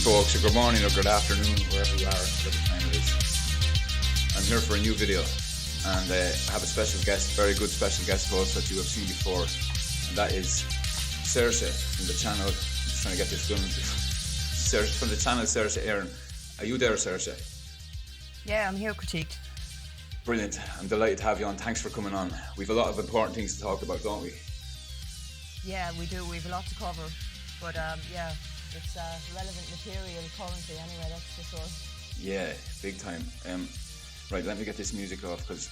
folks, or good morning, or good afternoon, wherever you are, whatever time it is. I'm here for a new video, and I have a special guest, very good special guest host that you have seen before, and that is Saoirse from the channel. I'm just trying to get this done. From the channel Saoirse Aaron. Are you there, Saoirse? Yeah, I'm here, critiqued. Brilliant. I'm delighted to have you on. Thanks for coming on. We've a lot of important things to talk about, don't we? Yeah, we do. We've a lot to cover, but yeah, it's relevant material currently. Anyway, that's for sure. Yeah, big time. Right, let me get this music off because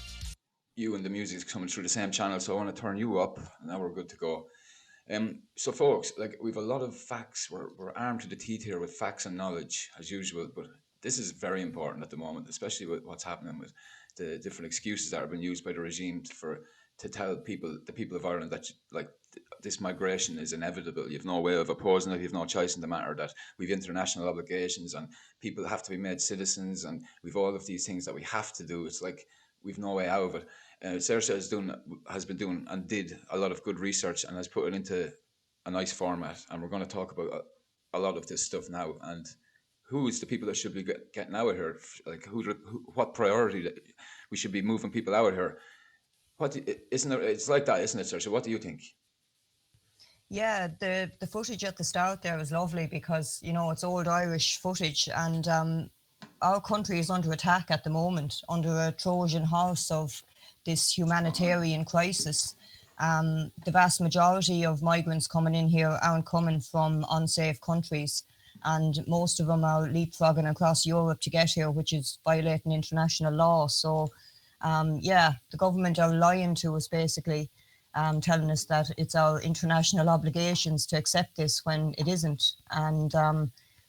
you and the music's coming through the same channel, so I want to turn you up. Now we're good to go. So, folks, like we've a lot of facts. We're armed to the teeth here with facts and knowledge as usual, but this is very important at the moment, especially with what's happening with the different excuses that have been used by the regime to tell people, the people of Ireland, that this migration is inevitable. You've no way of opposing it. You've no choice in the matter. That we've international obligations and people have to be made citizens, and we've all of these things that we have to do. It's like we've no way out of it. Saoirse has been doing and did a lot of good research and has put it into a nice format. And we're going to talk about a lot of this stuff now. And who is the people that should be getting out of here? Like what priority that we should be moving people out of here? Isn't it? It's like that, isn't it, Saoirse? What do you think? Yeah, the footage at the start there was lovely because, you know, it's old Irish footage, and our country is under attack at the moment, under a Trojan horse of this humanitarian crisis. The vast majority of migrants coming in here aren't coming from unsafe countries, and most of them are leapfrogging across Europe to get here, which is violating international law. So, yeah, the government are lying to us, basically, telling us that it's our international obligations to accept this when it isn't. And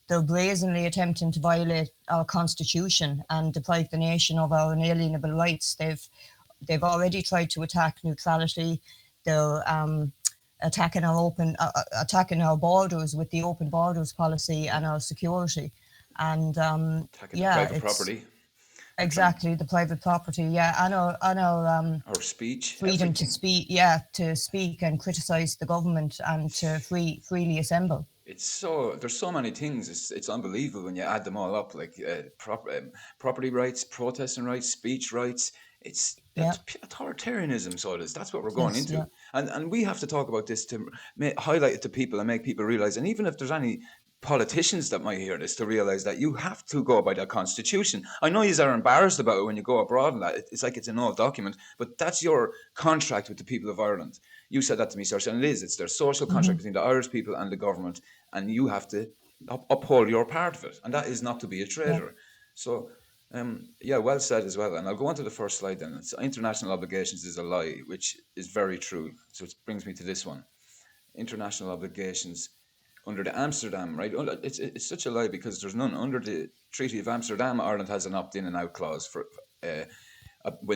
they're brazenly attempting to violate our constitution and deprive the nation of our inalienable rights. They've already tried to attack neutrality. They're attacking our borders with the open borders policy and our security. And attacking private property. Exactly, the private property, yeah, and our speech, freedom to speak, yeah, to speak and criticize the government and to freely assemble. There's so many things. It's unbelievable when you add them all up, like property rights, protesting rights, speech rights. It's authoritarianism. So it is. That's what we're going into, yeah. And we have to talk about this to highlight it to people and make people realize. And even if there's any politicians that might hear this, to realize that you have to go by the constitution. I know you are embarrassed about it when you go abroad and that it's like it's an old document, but that's your contract with the people of Ireland. You said that to me, Saoirse, and it is. It's their social contract between the Irish people and the government, and you have to uphold your part of it, and that is not to be a traitor. Yeah. So, yeah, well said as well. And I'll go on to the first slide then. It's international obligations is a lie, which is very true. So it brings me to this one. International obligations under the Amsterdam, right? It's such a lie because there's none. Under the Treaty of Amsterdam, Ireland has an opt-in and out clause for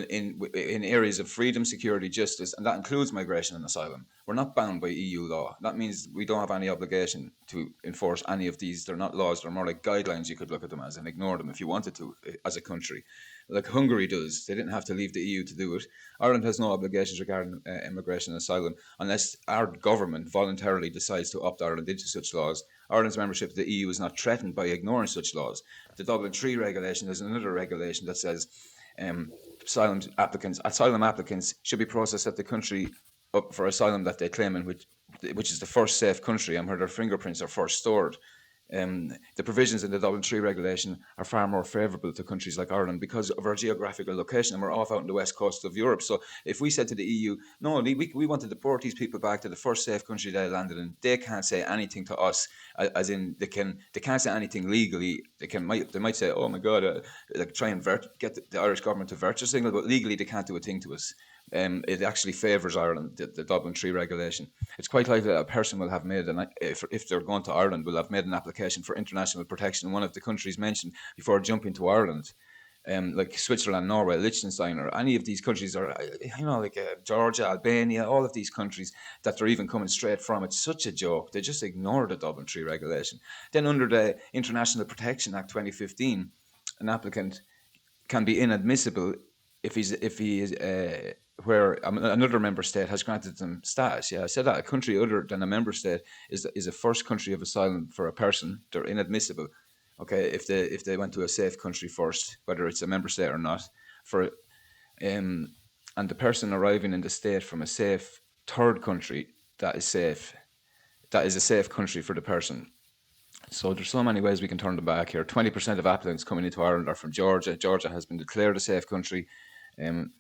in areas of freedom, security, justice, and that includes migration and asylum. We're not bound by EU law. That means we don't have any obligation to enforce any of these. They're not laws. They're more like guidelines. You could look at them as and ignore them if you wanted to as a country. Like Hungary does. They didn't have to leave the EU to do it. Ireland has no obligations regarding immigration and asylum unless our government voluntarily decides to opt Ireland into such laws. Ireland's membership of the EU is not threatened by ignoring such laws. The Dublin III regulation is another regulation that says asylum applicants should be processed at the country up for asylum that they claim in, which is the first safe country and where their fingerprints are first stored. The provisions in the Dublin III regulation are far more favourable to countries like Ireland because of our geographical location, and we're off out on the west coast of Europe. So if we said to the EU, no, we want to deport these people back to the first safe country they landed in, they can't say anything to us, as in they can't say anything legally. They might say, oh my God, like try and get the Irish government to virtue signal, but legally they can't do a thing to us. It actually favours Ireland, the Dublin III regulation. It's quite likely that a person will have made, if they're going to Ireland, will have made an application for international protection in one of the countries mentioned before jumping to Ireland. Like Switzerland, Norway, Liechtenstein, or any of these countries, or like Georgia, Albania, all of these countries that they're even coming straight from. It's such a joke. They just ignore the Dublin III regulation. Then under the International Protection Act 2015, an applicant can be inadmissible if he is where another member state has granted them status. Yeah, I said that a country other than a member state is a first country of asylum for a person. They're inadmissible. Okay, if they went to a safe country first, whether it's a member state or not, for and the person arriving in the state from a safe third country that is safe, that is a safe country for the person. So there's so many ways we can turn them back here. 20% of applicants coming into Ireland are from Georgia. Georgia has been declared a safe country, and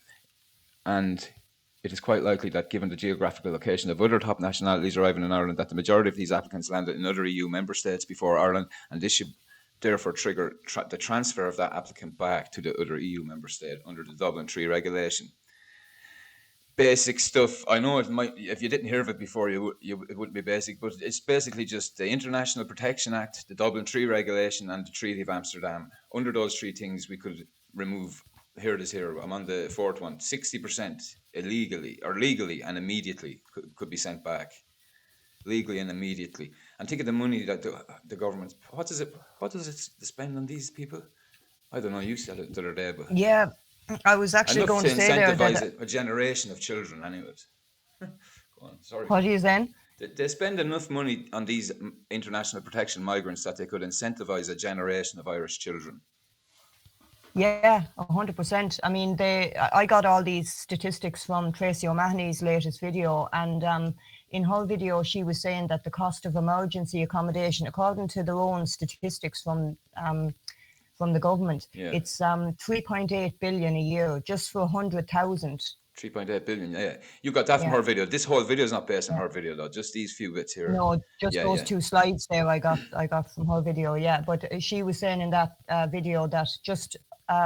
it is quite likely that, given the geographical location of other top nationalities arriving in Ireland, that the majority of these applicants landed in other EU member states before Ireland, and this should therefore trigger the transfer of that applicant back to the other EU member state under the Dublin 3 regulation. Basic stuff. I know it might, if you didn't hear of it before, it wouldn't be basic, but it's basically just the International Protection Act, the Dublin 3 regulation, and the Treaty of Amsterdam. Under those three things, we could remove. Here it is. Here I'm on the fourth one. 60% illegally or legally and immediately could be sent back, legally and immediately. And think of the money that the government. What does it spend on these people? I don't know. You said it the other day, but Yeah, I was actually enough going to to say there incentivize that. a generation of children. Anyways, go on. Sorry. What are you saying? They spend enough money on these international protection migrants that they could incentivize a generation of Irish children. Yeah, 100%. I mean, I got all these statistics from Tracy O'Mahony's latest video, and in her video, she was saying that the cost of emergency accommodation, according to their own statistics from the government, Yeah. it's 3.8 billion a year just for 100,000. 3.8 billion. Yeah, you got that from Yeah. her video. This whole video is not based on Yeah. her video though. Just these few bits here. No, just Yeah, those yeah. two slides there I got from her video. Yeah, but she was saying in that video that just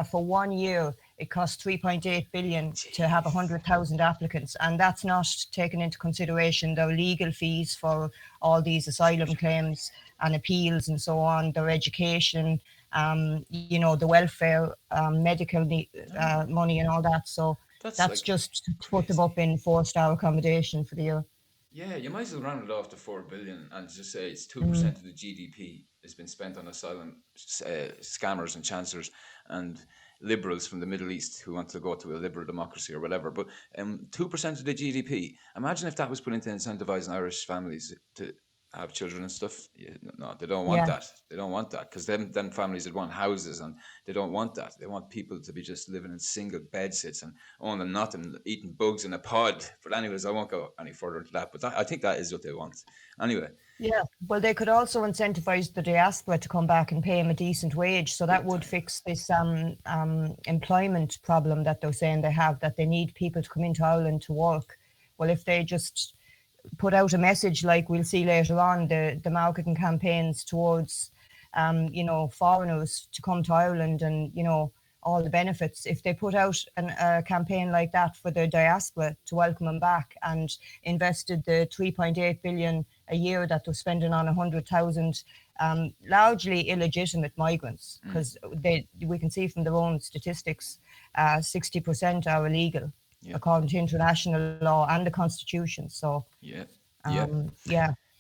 for 1 year it costs 3.8 billion to have 100,000 applicants, and that's not taking into consideration the legal fees for all these asylum claims and appeals and so on, their education, the welfare, medical money and all that. So that's like just to put them up in 4-star accommodation for the year. Yeah, you might as well round it off to 4 billion and just say it's 2% of the GDP has been spent on asylum scammers and chancellors and liberals from the Middle East who want to go to a liberal democracy or whatever. But 2% of the GDP. Imagine if that was put into incentivizing Irish families to have children and stuff. Yeah, no, they don't want Yeah. that. They don't want that because then families would want houses, and they don't want that. They want people to be just living in single bed sits and owning nothing, eating bugs in a pod. But anyways, I won't go any further into that. But I think that is what they want. Anyway. Yeah, well, they could also incentivize the diaspora to come back and pay them a decent wage. So that would fix this employment problem that they're saying they have, that they need people to come into Ireland to work. Well, if they just put out a message like we'll see later on, the marketing campaigns towards, foreigners to come to Ireland and, all the benefits. If they put out a campaign like that for the diaspora to welcome them back and invested the 3.8 billion a year that they're spending on 100,000 largely illegitimate migrants, because we can see from their own statistics, 60% are illegal according to international law and the Constitution. So yeah.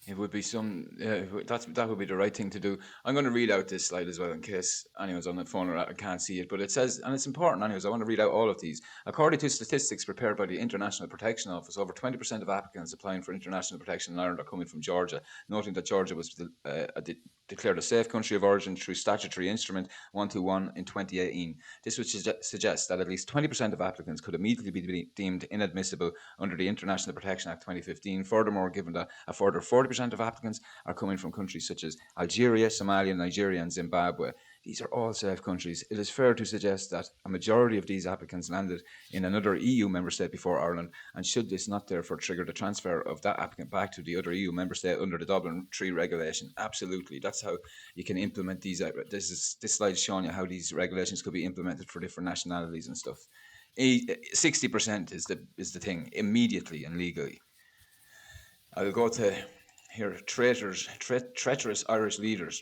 It would be that would be the right thing to do. I'm going to read out this slide as well in case anyone's on the phone or I can't see it, but it says, and it's important anyways, I want to read out all of these. According to statistics prepared by the International Protection Office, over 20% of applicants applying for international protection in Ireland are coming from Georgia, noting that Georgia was declared a safe country of origin through statutory instrument 121 in 2018. This would suggest that at least 20% of applicants could immediately be deemed inadmissible under the International Protection Act 2015. Furthermore, given that a further 40% of applicants are coming from countries such as Algeria, Somalia, Nigeria, and Zimbabwe. These are all safe countries. It is fair to suggest that a majority of these applicants landed in another EU member state before Ireland, and should this not therefore trigger the transfer of that applicant back to the other EU member state under the Dublin 3 regulation? Absolutely. That's how you can implement these. This slide is showing you how these regulations could be implemented for different nationalities and stuff. 60% is the thing, immediately and legally. I'll go to here, treacherous Irish leaders,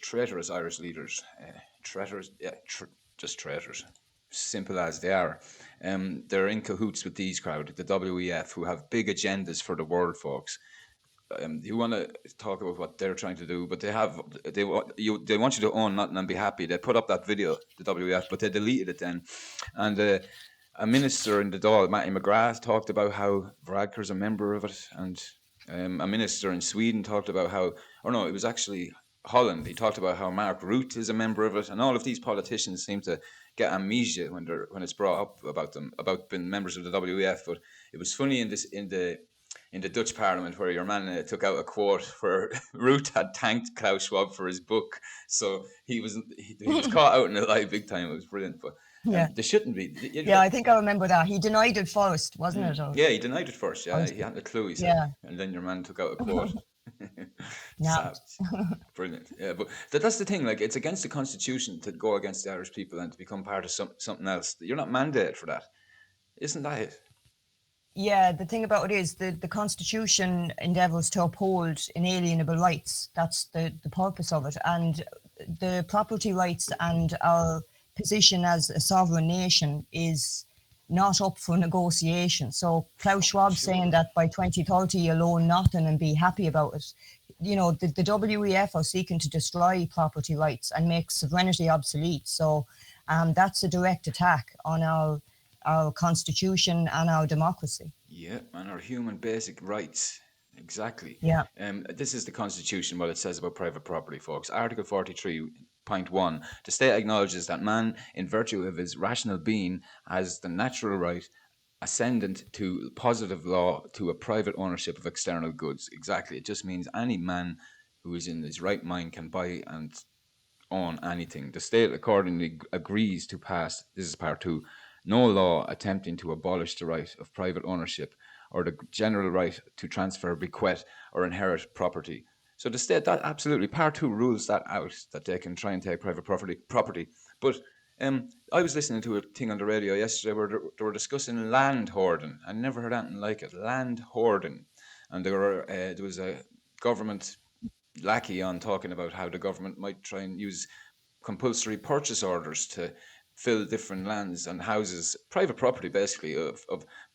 just traitors, simple as they are. They're in cahoots with these crowd, the WEF, who have big agendas for the world, folks. You want to talk about what they're trying to do, but they want you to own nothing and be happy. They put up that video, the WEF, but they deleted it then, and a minister in the Dáil, Matty McGrath, talked about how Varadkar's a member of it, and a minister in Sweden talked about how, or no, it was actually Holland. He talked about how Mark Rutte is a member of it, and all of these politicians seem to get amnesia when it's brought up about them, about being members of the WEF. But it was funny in the Dutch Parliament where your man took out a quote where Rutte had thanked Klaus Schwab for his book. So he was caught out in a lie big time. It was brilliant, but Yeah. they shouldn't be. Yeah, I think I remember that. He denied it first, wasn't it? Or, Yeah, he denied it first. Yeah, he hadn't a clue. He said, yeah. and then your man took out a quote. Nabbed. Brilliant. Yeah, but that's the thing. Like, it's against the constitution to go against the Irish people and to become part of something else. You're not mandated for that, isn't that it? Yeah, the thing about it is the Constitution endeavours to uphold inalienable rights. That's the purpose of it. And the property rights and our position as a sovereign nation is not up for negotiation. So Klaus Schwab saying that by 2030 you'll own nothing and be happy about it. You know, the WEF are seeking to destroy property rights and make sovereignty obsolete. So that's a direct attack on our constitution and our democracy. Yeah, and our human basic rights. Exactly. Yeah. This is the Constitution, what it says about private property, folks. Article 43.1. The state acknowledges that man, in virtue of his rational being, has the natural right ascendant to positive law to a private ownership of external goods. Exactly. It just means any man who is in his right mind can buy and own anything. The state accordingly agrees to pass, this is part 2, no law attempting to abolish the right of private ownership or the general right to transfer, bequeath, or inherit property. So the state, that absolutely, part 2 rules that out, that they can try and take private property. But I was listening to a thing on the radio yesterday where they were discussing land hoarding. I never heard anything like it, land hoarding. And there was a government lackey on talking about how the government might try and use compulsory purchase orders to fill different lands and houses, private property basically, of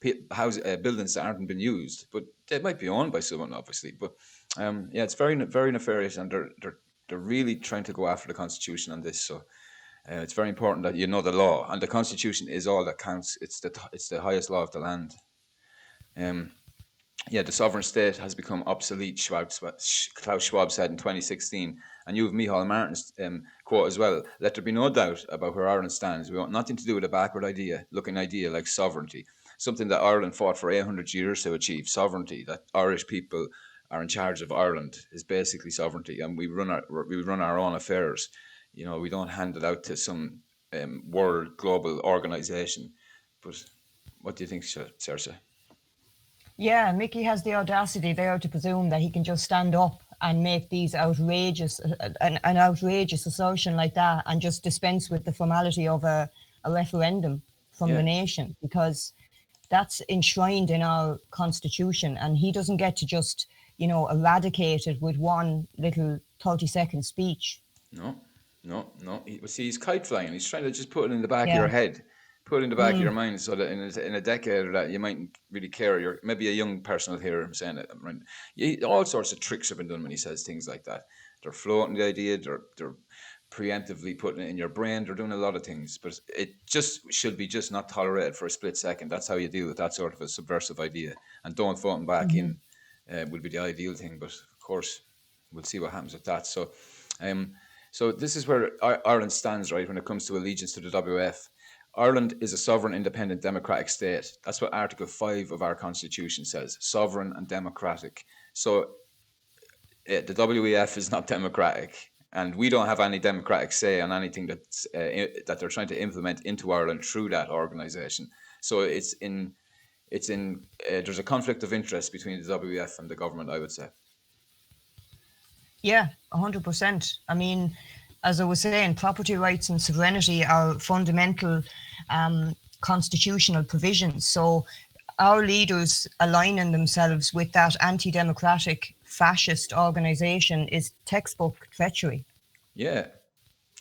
buildings that aren't been used, but they might be owned by someone, obviously. But yeah, it's very, very nefarious, and they're really trying to go after the Constitution on this. So it's very important that you know the law, and the Constitution is all that counts. It's the highest law of the land. Yeah, the sovereign state has become obsolete, Klaus Schwab said in 2016. And you have Micheál Martin's quote as well. Let there be no doubt about where Ireland stands. We want nothing to do with a backward looking idea like sovereignty, something that Ireland fought for 800 years to achieve. Sovereignty, that Irish people are in charge of Ireland, is basically sovereignty, and we run our own affairs. You know, we don't hand it out to some world global organisation. But what do you think, Saoirse? Yeah, Mickey has the audacity there to presume that he can just stand up and make these outrageous, an outrageous assertion like that, and just dispense with the formality of a referendum from the nation, because that's enshrined in our constitution, and he doesn't get to just, you know, eradicate it with one little 30-second speech. No. He's kite flying. He's trying to just put it in the back of your head. Put it in the back of your mind, so that in a decade or that you mightn't really care. You're maybe a young person will hear him saying it. All sorts of tricks have been done when he says things like that. They're floating the idea. They're preemptively putting it in your brain. They're doing a lot of things, but it just should be just not tolerated for a split second. That's how you deal with that sort of a subversive idea. And don't vote him back in would be the ideal thing. But of course, we'll see what happens with that. So, so this is where Ireland stands, right, when it comes to allegiance to the WF. Ireland is a sovereign, independent, democratic state. That's what Article 5 of our Constitution says, sovereign and democratic. So the WEF is not democratic, and we don't have any democratic say on anything that's, that they're trying to implement into Ireland through that organisation. So there's a conflict of interest between the WEF and the government, I would say. Yeah, 100%. I mean, as I was saying, property rights and sovereignty are fundamental constitutional provisions. So our leaders aligning themselves with that anti-democratic fascist organisation is textbook treachery. Yeah.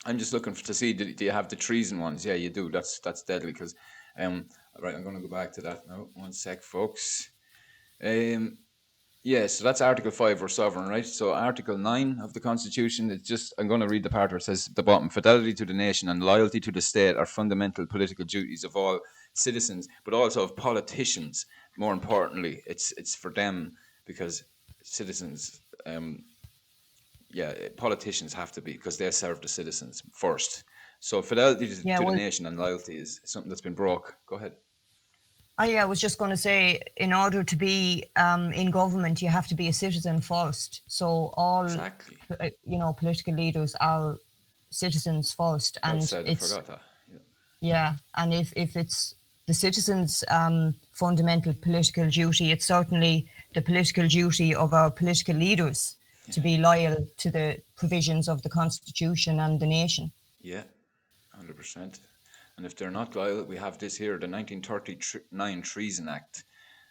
I'm just looking to see, do you have the treason ones? Yeah, you do. That's deadly, because, right, I'm going to go back to that now. 1 sec, folks. Yeah, so that's Article 5, we're sovereign, right? So Article 9 of the Constitution, I'm going to read the part where it says at the bottom, fidelity to the nation and loyalty to the state are fundamental political duties of all citizens, but also of politicians. More importantly, it's for them, because citizens, politicians have to be, because they serve the citizens first. So fidelity Yeah, to the well, nation and loyalty is something that's been broke. Go ahead. I was just going to say, in order to be in government, you have to be a citizen first. So all, Exactly. political leaders are citizens first, Well and said. I it's forgot that. Yeah. yeah. And if it's the citizens' fundamental political duty, it's certainly the political duty of our political leaders to Yeah. be loyal to the provisions of the Constitution and the nation. Yeah. 100%. And if they're not loyal, we have this here, the 1939 Treason Act.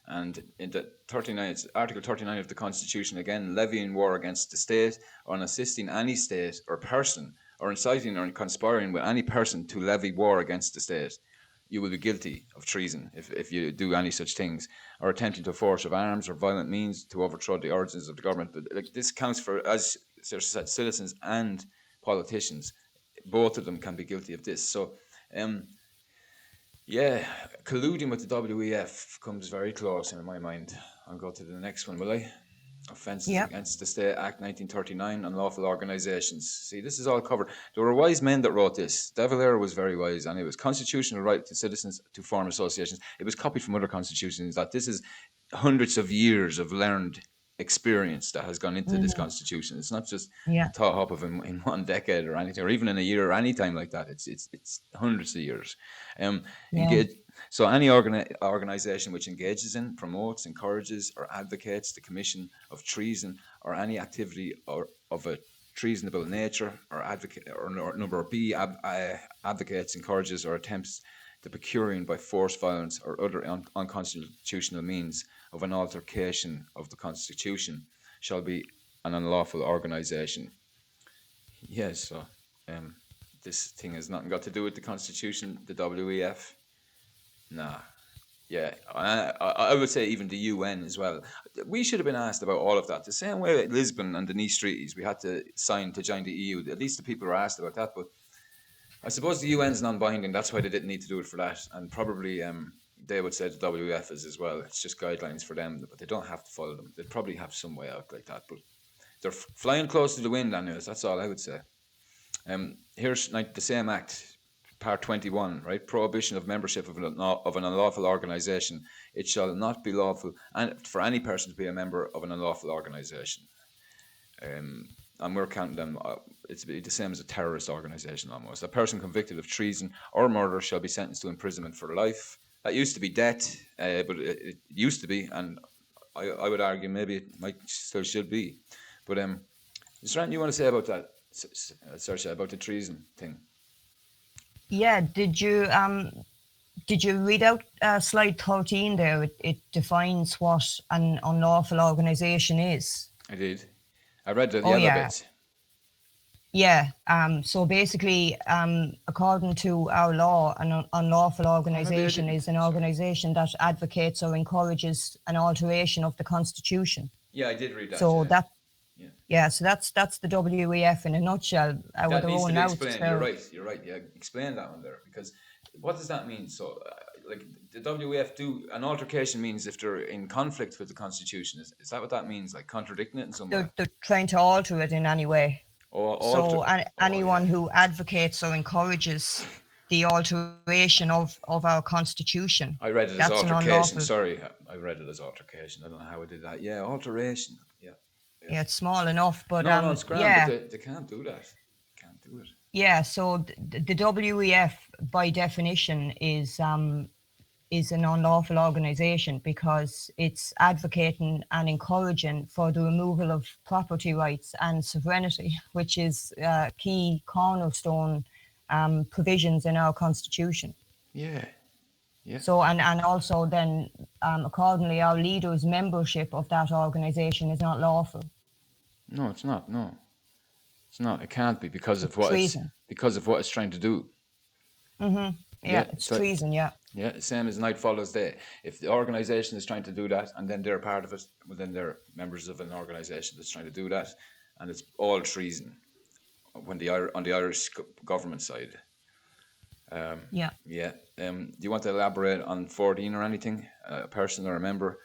And in the 39, it's Article 39 of the Constitution, again, levying war against the state, or assisting any state or person, or inciting or conspiring with any person to levy war against the state, you will be guilty of treason if you do any such things, or attempting to force of arms or violent means to overthrow the origins of the government. But like, this counts for, as citizens and politicians. Both of them can be guilty of this. So, yeah, colluding with the WEF comes very close in my mind. I'll go to the next one, will I? Offences Yeah. Against the State Act 1939, Unlawful Organisations. See, this is all covered. There were wise men that wrote this. De Valera was very wise, and it was constitutional right to citizens to form associations. It was copied from other constitutions. That this is hundreds of years of learned experience that has gone into this constitution. It's not just Yeah. thought up of in one decade or anything, or even in a year or any time like that. It's hundreds of years. Yeah. Engage. So any organization which engages in, promotes, encourages, or advocates the commission of treason or any activity or of a treasonable nature, or advocate, or number B, advocates, encourages, or attempts the procuring by force, violence, or other unconstitutional means of an altercation of the Constitution, shall be an unlawful organization. Yes, so this thing has nothing got to do with the Constitution, the WEF. Nah. Yeah, I would say even the UN as well. We should have been asked about all of that. The same way at Lisbon and the Nice treaties, we had to sign to join the EU. At least the people were asked about that. But I suppose the UN's non-binding. That's why they didn't need to do it for that. And probably they would say the WF is as well. It's just guidelines for them, but they don't have to follow them. They'd probably have some way out like that. But they're flying close to the wind, anyways. That's all I would say. Here's the same act. Part 21, right? Prohibition of membership of an unlawful organisation. It shall not be lawful for any person to be a member of an unlawful organisation. And we're counting them, it's the same as a terrorist organisation almost. A person convicted of treason or murder shall be sentenced to imprisonment for life. That used to be death, but it used to be, and I would argue maybe it might still should be. But is there anything you want to say about that, Saoirse, about the treason thing? Yeah. Did you read out slide 13 there? It defines what an unlawful organisation is. I did. I read the Oh, other yeah. bits. Yeah. So basically, according to our law, an unlawful organisation is an organisation that advocates or encourages an alteration of the Constitution. Yeah, I did read that. So yeah. So that's the WEF in a nutshell. That needs to be explained. You're right. Yeah, explain that one there, because what does that mean? So, like the WEF an altercation means if they're in conflict with the Constitution. Is that what that means? Like contradicting it in some way? They're trying to alter it in any way. Anyone who advocates or encourages the alteration of our Constitution. I read it as altercation. Sorry, I read it as altercation. I don't know how I did that. Yeah, alteration. Yeah, it's small enough, but no, it's grand, but they can't do that. Can't do it. Yeah, so the WEF by definition is an unlawful organisation because it's advocating and encouraging for the removal of property rights and sovereignty, which is key cornerstone provisions in our Constitution. Yeah. Yeah. So and also then accordingly our leaders' membership of that organisation is not lawful. No, it's not. No, it's not. It can't be because of what it's trying to do. Mm-hmm. Yeah, it's treason. Yeah. Yeah, same as night follows day. If the organisation is trying to do that, and then they're part of it, well, then they're members of an organisation that's trying to do that, and it's all treason. On the Irish government side. Yeah. Yeah. Do you want to elaborate on 14 or anything? A person or a member?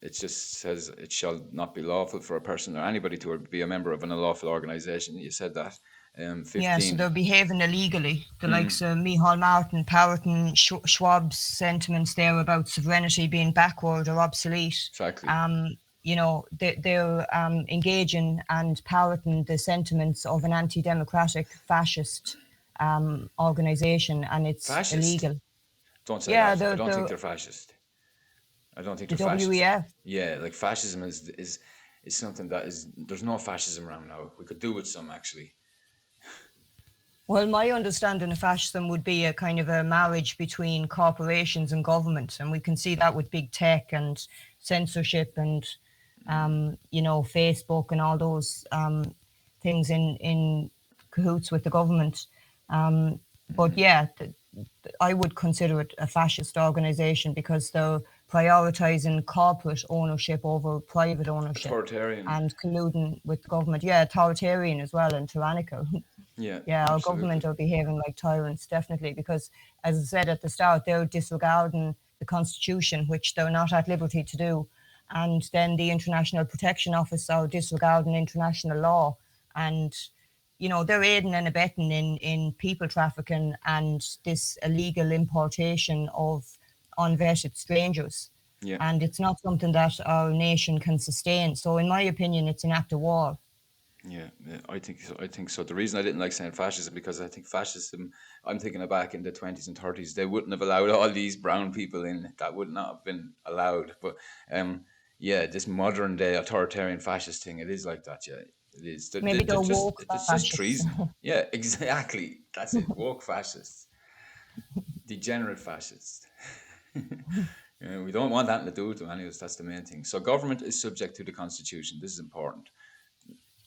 It just says it shall not be lawful for a person or anybody to be a member of an unlawful organisation. You said that. Yeah, so 15. they're behaving illegally. The likes of Micheál Martin, Powelton, Schwab's sentiments there about sovereignty being backward or obsolete. Exactly. They're engaging and parroting the sentiments of an anti-democratic fascist organisation, and it's Fascist. illegal. Don't say Yeah, that. I the don't think the they're fascist. I don't think the they're fascist. WEF. Yeah, like fascism is something that is there's no fascism around now. We could do with some actually. Well, my understanding of fascism would be a kind of a marriage between corporations and government, and we can see that with big tech and censorship and Facebook and all those things in cahoots with the government. But yeah, I would consider it a fascist organisation because they're prioritising corporate ownership over private ownership Authoritarian. and colluding with the government. Yeah, authoritarian as well and tyrannical. Yeah, Yeah, our government absolutely. are behaving like tyrants, definitely, because, as I said at the start, they're disregarding the Constitution, which they're not at liberty to do. And then the International Protection Office are disregarding international law. And, they're aiding and abetting in people trafficking and this illegal importation of unvetted strangers. Yeah. And it's not something that our nation can sustain. So, in my opinion, it's an act of war. Yeah, yeah, I think so. I think so. The reason I didn't like saying fascism because I think fascism. I'm thinking of back in the 20s and 30s. They wouldn't have allowed all these brown people in. That would not have been allowed. But yeah, this modern day authoritarian fascist thing. It is like that. Yeah, it is. Maybe They're they're just woke it's just fascists. treason. Yeah, exactly. That's it. Woke fascists, degenerate fascists. We don't want that to do with them, anyways. That's the main thing. So government is subject to the constitution. This is important.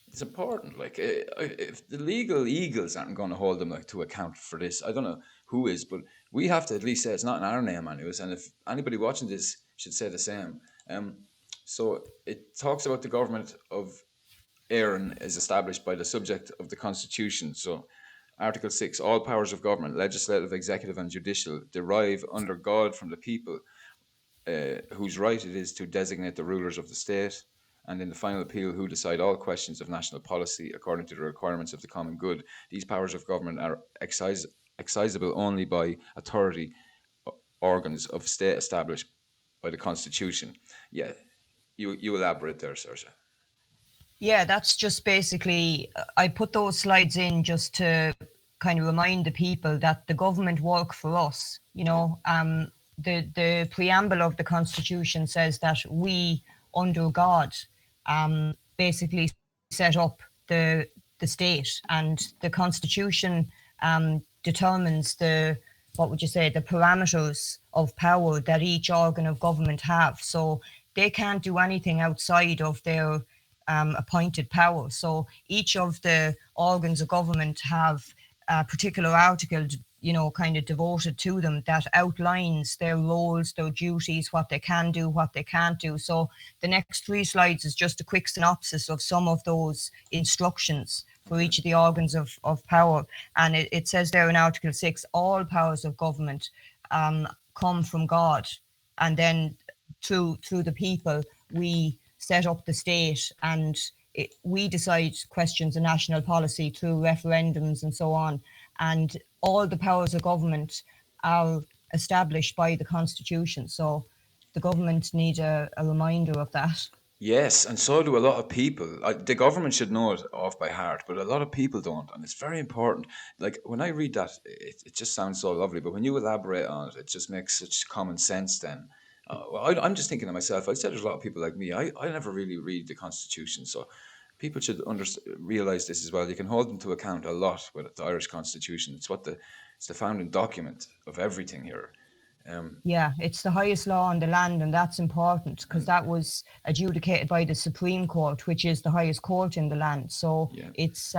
It's important. Like, if the legal eagles aren't going to hold them like to account for this, I don't know who is, but we have to at least say it's not in our name, anyways. And if anybody watching this should say the same. Um, so it talks about the government of Aaron is established by the subject of the Constitution. So Article 6, all powers of government, legislative, executive, and judicial, derive under God from the people, whose right it is to designate the rulers of the state, and in the final appeal, who decide all questions of national policy according to the requirements of the common good. These powers of government are excisable only by authority organs of state established by the Constitution. Yeah, you elaborate there, Saoirse. Yeah, that's just basically, I put those slides in just to kind of remind the people that the government work for us. Yeah. The preamble of the Constitution says that we, under God, basically set up the state, and the Constitution determines what would you say, the parameters of power that each organ of government have. So they can't do anything outside of their appointed power. So each of the organs of government have a particular article, kind of devoted to them that outlines their roles, their duties, what they can do, what they can't do. So the next 3 slides is just a quick synopsis of some of those instructions for Okay. each of the organs of power. And it says there in Article 6, all powers of government come from God. And then through the people, we set up the state, and we decide questions of national policy through referendums and so on. And all the powers of government are established by the Constitution. So the government need a reminder of that. Yes, and so do a lot of people. The government should know it off by heart, but a lot of people don't, and it's very important. Like when I read that, it just sounds so lovely, but when you elaborate on it, it just makes such common sense. Then, I'm just thinking to myself. I said there's a lot of people like me. I never really read the Constitution, so people should realize this as well. You can hold them to account a lot with the Irish Constitution. It's the founding document of everything here. Yeah, it's the highest law on the land, and that's important because And that was adjudicated by the Supreme Court, which is the highest court in the land. So yeah, it's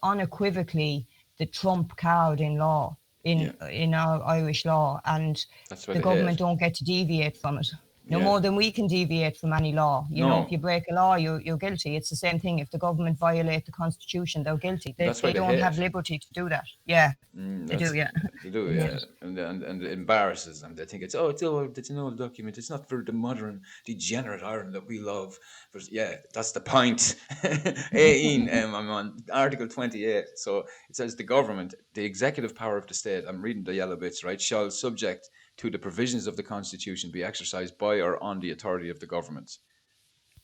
unequivocally the trump card in law yeah, in our Irish law, and that's why the they hate government it. don't get to deviate from it. no Yeah. more than we can deviate from any law. You know, if No, you break a law, you're guilty. It's the same thing. If the government violate the constitution, they're guilty. that's why They they don't hate have it. liberty to do that. Yeah, they do. That's Yeah, they do, they hate yeah, it. and it embarrasses them. They think it's an old document. It's not for the modern degenerate Ireland that we love. But yeah, that's the point. 18. I'm on Article 28. So it says the government, the executive power of the state. I'm reading the yellow bits, right? Shall subject to the provisions of the Constitution be exercised by or on the authority of the government.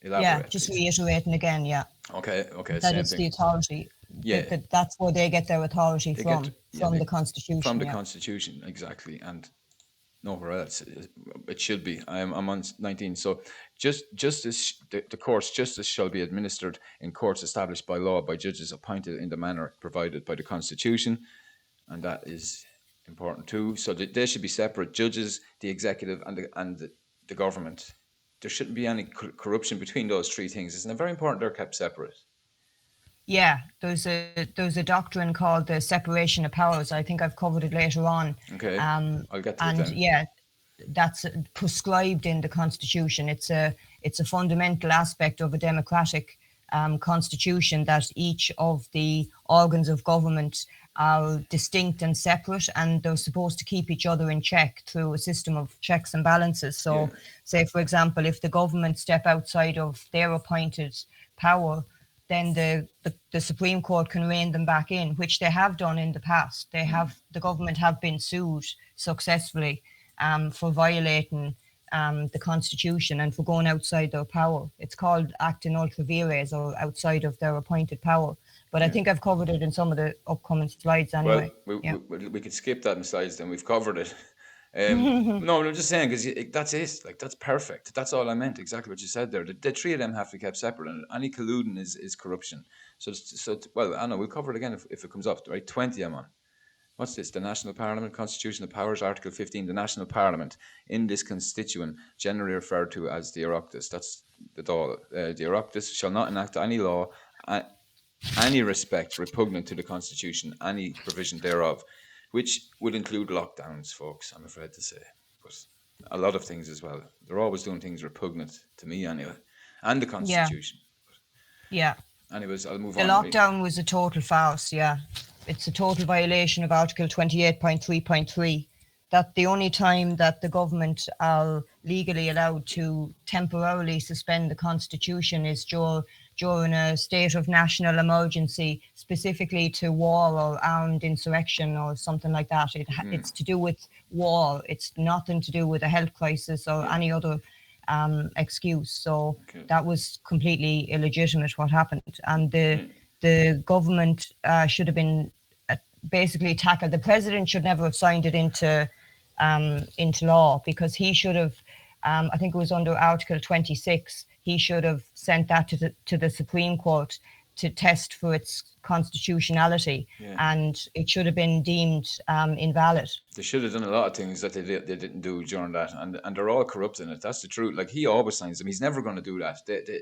Yeah, Elaborate, just please. reiterating again. Yeah, Okay, that same it's the thing. authority. Yeah, That's where they get their authority they get yeah from they the from constitution. the Yeah. Constitution exactly, and nowhere else. It should be. I'm on 19. So the court's justice shall be administered in courts established by law by judges appointed in the manner provided by the Constitution, and that is important too. So they should be separate. Judges, the executive, and the government. There shouldn't be any corruption between those three things. Isn't it very important they're kept separate? Yeah, there's a doctrine called the separation of powers. I think I've covered it later on. Okay, Um, I'll get to it and then. yeah, that's prescribed in the constitution. It's a fundamental aspect of a democratic constitution that each of the organs of government are distinct and separate, and they're supposed to keep each other in check through a system of checks and balances. Yeah. So, say for example, if the government step outside of their appointed power, then the Supreme Court can rein them back in, which they have done in the past. The government have been sued successfully for violating the Constitution and for going outside their power. It's called acting ultra vires, or outside of their appointed power. But I think I've covered it in some of the upcoming slides Well, anyway. Yeah. we could skip that in slides. Then we've covered it. No, I'm just saying because that's it. Like that's perfect. That's all I meant. Exactly what you said there. The three of them have to be kept separate, and any colluding is corruption. Well, I know we'll cover it again if it comes up. Right, 20. I'm on. What's this? The National Parliament, Constitutional Powers, Article 15. The National Parliament, in this constituent, generally referred to as the Oireachtas. That's the Dáil. The Oireachtas shall not enact any law, any respect repugnant to the Constitution, any provision thereof, which would include lockdowns, folks, I'm afraid to say. But a lot of things as well. They're always doing things repugnant to me anyway, and the Yeah. Constitution. Yeah. Anyways, I'll move The on. lockdown was a total farce, yeah. It's a total violation of Article 28.3.3, that the only time that the government are legally allowed to temporarily suspend the Constitution is during a state of national emergency, specifically to war or armed insurrection or something like that. It's to do with war. It's nothing to do with a health crisis or any other excuse. So that was completely illegitimate what happened, and the government should have been basically tackled. The president should never have signed it into law, because he should have. I think it was under Article 26. He should have sent that to the Supreme Court to test for its constitutionality, and it should have been deemed invalid. They should have done a lot of things that they didn't do during that, and they're all corrupt in it. That's the truth. Like, he always signs them. He's never going to do that.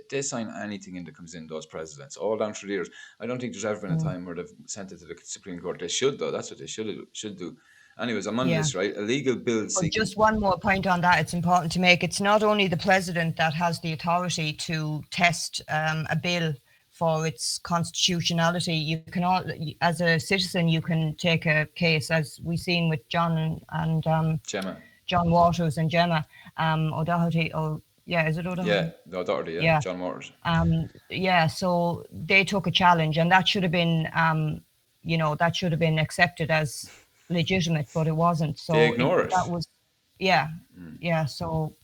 They sign anything in that comes in, those presidents, all down through the years. I don't think there's ever been a time where they've sent it to the Supreme Court. They should, though. That's what they should do. Anyways, I'm on this, right? A legal bill But seeking. just one more point on that, it's important to make. It's not only the president that has the authority to test a bill for its constitutionality. You can all, as a citizen, you can take a case, as we've seen with John and Gemma. John Waters and Gemma O'Doherty. Or is it O'Doherty? Yeah, the Authority, yeah, John Waters. So they took a challenge, and that should have been, that should have been accepted as legitimate, but it wasn't. So They ignore it. That was, So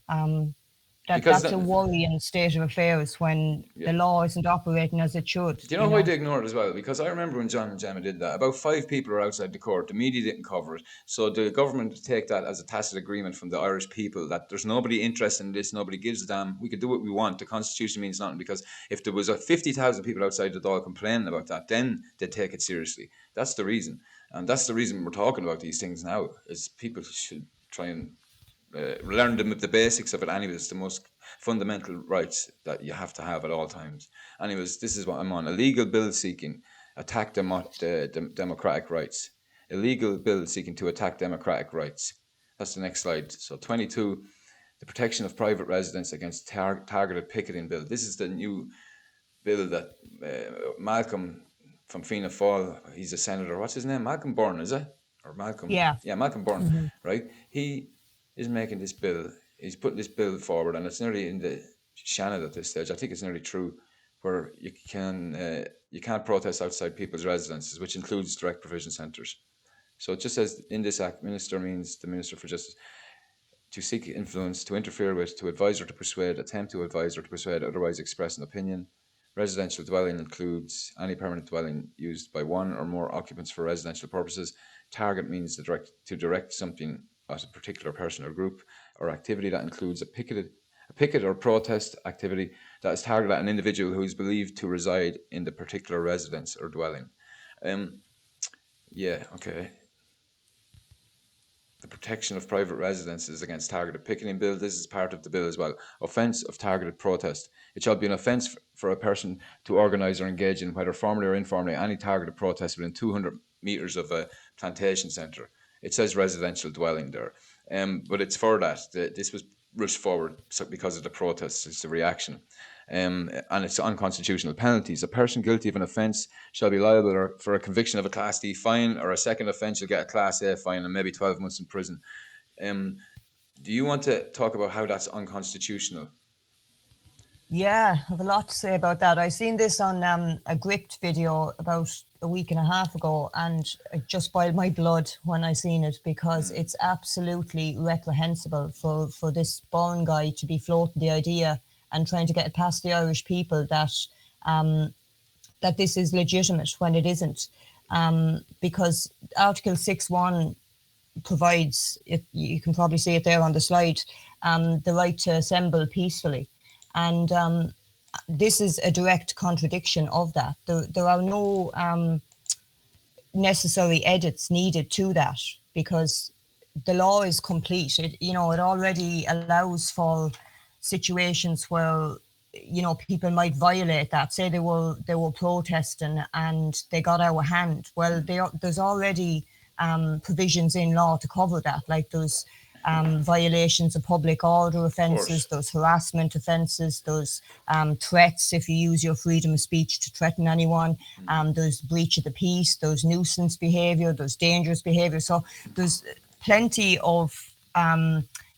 Because that's a worrying state of affairs when the law isn't operating as it should. Do you know why they ignore it as well? Because I remember when John and Gemma did that, about 5 people are outside the court. The media didn't cover it. So the government take that as a tacit agreement from the Irish people that there's nobody interested in this, nobody gives a damn. We could do what we want. The Constitution means nothing. Because if there was 50,000 people outside the door complaining about that, then they'd take it seriously. That's the reason. And that's the reason we're talking about these things now, is people should try and learn the basics of it. Anyways, it's the most fundamental rights that you have to have at all times. Anyways, this is what I'm on. A legal bill seeking attack democratic rights. A legal bill seeking to attack democratic rights. That's the next slide. So 22. the protection of private residents against targeted picketing bill. This is the new bill that Malcolm from Fianna Fáil, he's a senator. What's his name? Malcolm Byrne, is it? Or Malcolm? Yeah. Yeah, Malcolm Byrne, Hmm. right? He is making this bill. He's putting this bill forward, and it's nearly in the Shannon at this stage. I think it's nearly true, where you can't protest outside people's residences, which includes direct provision centres. So it just says in this act, minister means the Minister for Justice, to seek influence, to interfere with, to advise or to persuade, attempt to advise or to persuade, otherwise express an opinion. Residential dwelling includes any permanent dwelling used by one or more occupants for residential purposes. Target means to direct something at a particular person or group or activity that includes a picket or protest activity that is targeted at an individual who is believed to reside in the particular residence or dwelling. Yeah, okay. The protection of private residences against targeted picketing bill. This is part of the bill as well. Offence of targeted protest. It shall be an offence for a person to organise or engage in, whether formally or informally, any targeted protest within 200 metres of a plantation centre. It says residential dwelling there, but it's for that. This was rushed forward because of the protests. It's the reaction. And it's unconstitutional. Penalties. A person guilty of an offence shall be liable for a conviction of a Class D fine, or a second offence you'll get a Class A fine and maybe 12 months in prison. Do you want to talk about how that's unconstitutional? Yeah, I have a lot to say about that. I seen this on a gripped video about a week and a half ago, and it just boiled my blood when I seen it, because it's absolutely reprehensible for this Bourne guy to be floating the idea and trying to get it past the Irish people that that this is legitimate when it isn't. Because Article 6.1 provides, you can probably see it there on the slide, the right to assemble peacefully. And this is a direct contradiction of that. There are no necessary edits needed to that, because the law is complete. It already allows for situations where people might violate that. Say they were protesting and they got out of hand. Well, there's already provisions in law to cover that. Like there's violations of public order offences, those harassment offences, those threats if you use your freedom of speech to threaten anyone, there's breach of the peace, those nuisance behaviour, those dangerous behaviour. So there's plenty of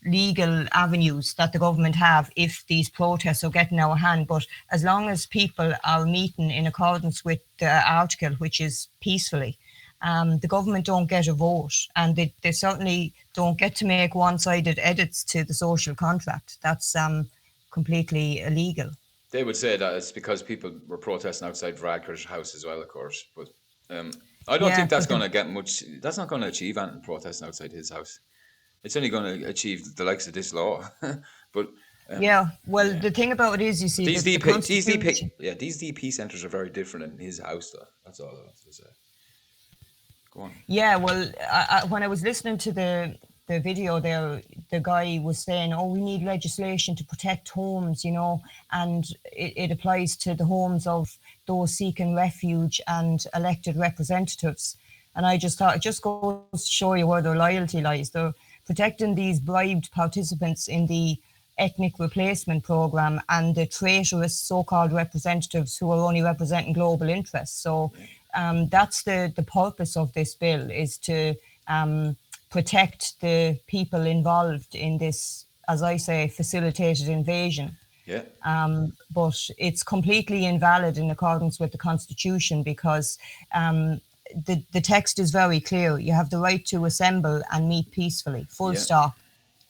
legal avenues that the government have if these protests are getting out of hand. But as long as people are meeting in accordance with the article, which is peacefully, the government don't get a vote, and they certainly don't get to make one-sided edits to the social contract. That's completely illegal. They would say that it's because people were protesting outside Varadkar's house as well, of course. But I don't think that's going to get much. That's not going to achieve anything, protesting outside his house. It's only going to achieve the likes of this law. But the thing about it is, you see, these DP centres are very different in his house, though. That's all I want to say. Go on. Yeah, well, when I was listening to the video there, the guy was saying, we need legislation to protect homes, and it applies to the homes of those seeking refuge and elected representatives. And I just thought, it just goes to show you where their loyalty lies. They're protecting these bribed participants in the ethnic replacement programme and the traitorous so-called representatives who are only representing global interests. So that's the purpose of this bill, is to protect the people involved in this, as I say, facilitated invasion. Yeah. But it's completely invalid in accordance with the Constitution, because the text is very clear. You have the right to assemble and meet peacefully, full stop.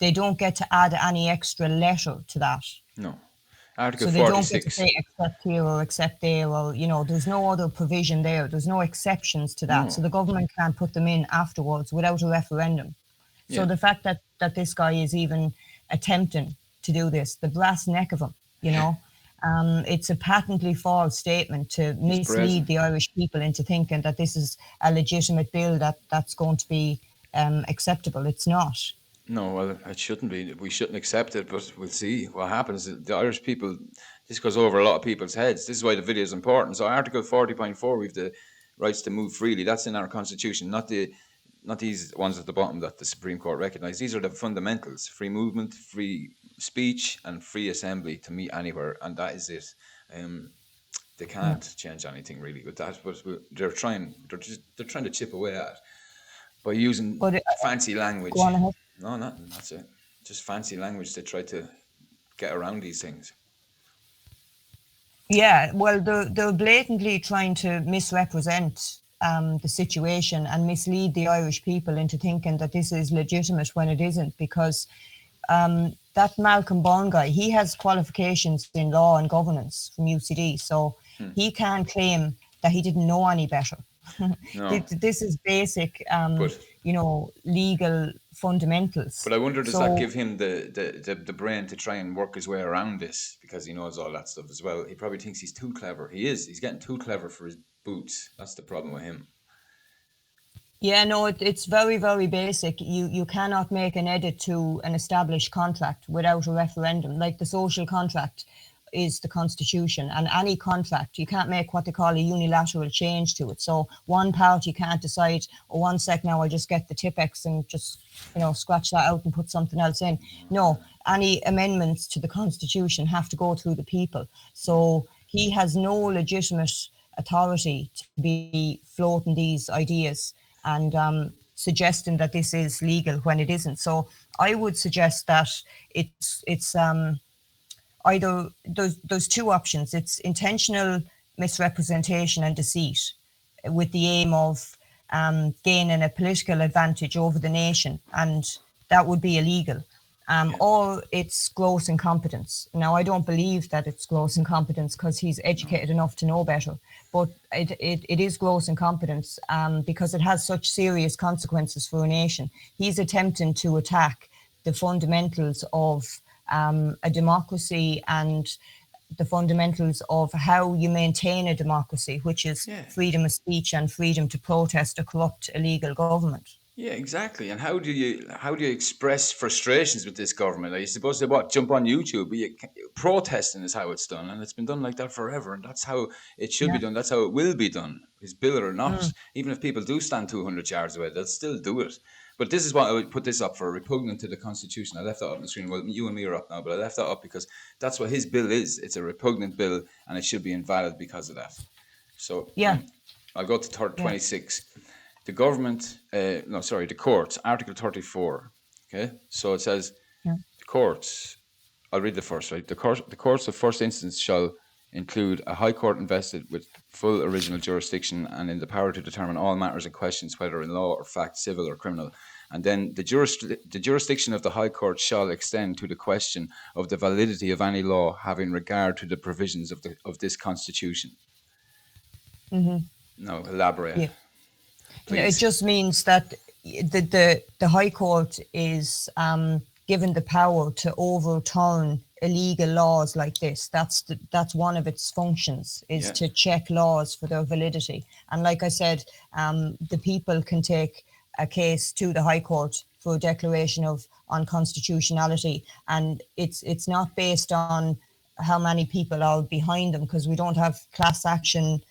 They don't get to add any extra letter to that. No. Article so they 46. Don't get to say except here or except there, or there's no other provision there. There's no exceptions to that. No. So the government can't put them in afterwards without a referendum. So the fact that this guy is even attempting to do this, the brass neck of him, it's a patently false statement to mislead the Irish people into thinking that this is a legitimate bill that's going to be acceptable. It's not. No, well, it shouldn't be. We shouldn't accept it, but we'll see what happens. The Irish people, this goes over a lot of people's heads. This is why the video is important. So Article 40.4, we've the rights to move freely. That's in our Constitution, not these ones at the bottom that the Supreme Court recognised. These are the fundamentals: free movement, free speech and free assembly to meet anywhere, and that is it. Um, they Yeah. can't change anything really with that, but they're trying. They're trying to chip away at it by using But fancy go language. on ahead. No, nothing. That's it. Just fancy language to try to get around these things. Yeah, well, they're blatantly trying to misrepresent the situation and mislead the Irish people into thinking that this is legitimate when it isn't, because that Malcolm Byrne guy, he has qualifications in law and governance from UCD, so he can't claim that he didn't know any better. No, This is basic, but legal fundamentals. I wonder, does that So give him the brain to try and work his way around this because he knows all that stuff as well? He probably thinks he's too clever. He is. He's getting too clever for his boots. That's the problem with him. yeah, no, it's very, very basic. You cannot make an edit to an established contract without a referendum. Like the social contract is the constitution, and any contract, you can't make what they call a unilateral change to it. So one party can't decide, oh, 1 sec now, I'll just get the Tipex and just, scratch that out and put something else in. No, any amendments to the constitution have to go through the people. So he has no legitimate authority to be floating these ideas and suggesting that this is legal when it isn't. So I would suggest that it's either there's two options. It's intentional misrepresentation and deceit with the aim of gaining a political advantage over the nation, and that would be illegal. Or it's gross incompetence. Now, I don't believe that it's gross incompetence because he's educated enough to know better, but it is gross incompetence because it has such serious consequences for a nation. He's attempting to attack the fundamentals of a democracy and the fundamentals of how you maintain a democracy, which is freedom of speech and freedom to protest a corrupt, illegal government. Yeah, exactly. And how do you express frustrations with this government? Are you supposed to jump on YouTube? Protesting is how it's done, and it's been done like that forever, and that's how it should be Yeah. done. That's how it will be done, is bill it or not. Even if people do stand 200 yards away, they'll still do it. But this is what I would put this up for: repugnant to the Constitution. I left that up on the screen. Well, you and me are up now, but I left that up because that's what his bill is. It's a repugnant bill, and it should be invalid because of that. So Yeah. I'll go to 26. The government, the courts, Article 34. Okay, so it says the courts. I'll read the first, right? The courts of first instance shall include a high court invested with full original jurisdiction and in the power to determine all matters and questions, whether in law or fact, civil or criminal. And then the jurisdiction of the High Court shall extend to the question of the validity of any law having regard to the provisions of this Constitution. Now, elaborate. Yeah. No, it Please. just means that the High Court is given the power to overturn illegal laws like this. That's one of its functions, is to check laws for their validity. And like I said, the people can take a case to the High Court for a declaration of unconstitutionality, and it's not based on how many people are behind them, because we don't have class action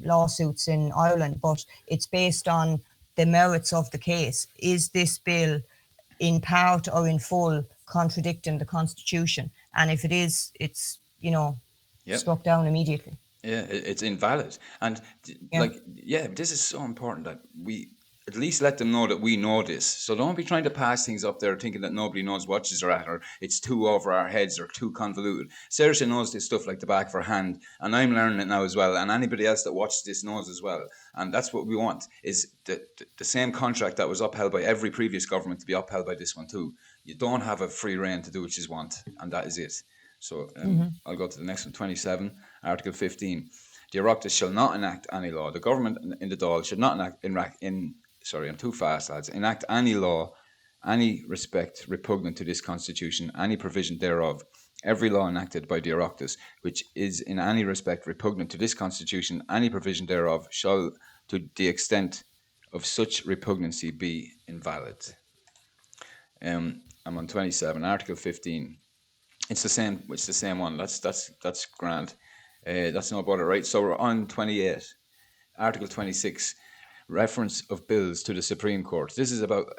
lawsuits in Ireland, but it's based on the merits of the case. Is this bill in part or in full contradicting the Constitution? And if it is, it's struck down immediately. Yeah, it's invalid. And this is so important that we at least let them know that we know this. So don't be trying to pass things up there thinking that nobody knows what are at, or it's too over our heads or too convoluted. Saoirse knows this stuff like the back of her hand, and I'm learning it now as well, and anybody else that watches this knows as well. And that's what we want, is the same contract that was upheld by every previous government to be upheld by this one too. You don't have a free rein to do what you want, and that is it. So I'll go to the next one, 27, Article 15. The Oireachtas shall not enact any law. The government in the Dáil should not I'm too fast, lads. Enact any law, any respect repugnant to this Constitution, any provision thereof. Every law enacted by the Oireachtas, which is in any respect repugnant to this Constitution, any provision thereof, shall, to the extent of such repugnancy, be invalid. I'm on 27, Article 15. It's the same one. That's grand. That's no bother, right? So we're on 28. Article 26. reference of bills to the Supreme Court. This is about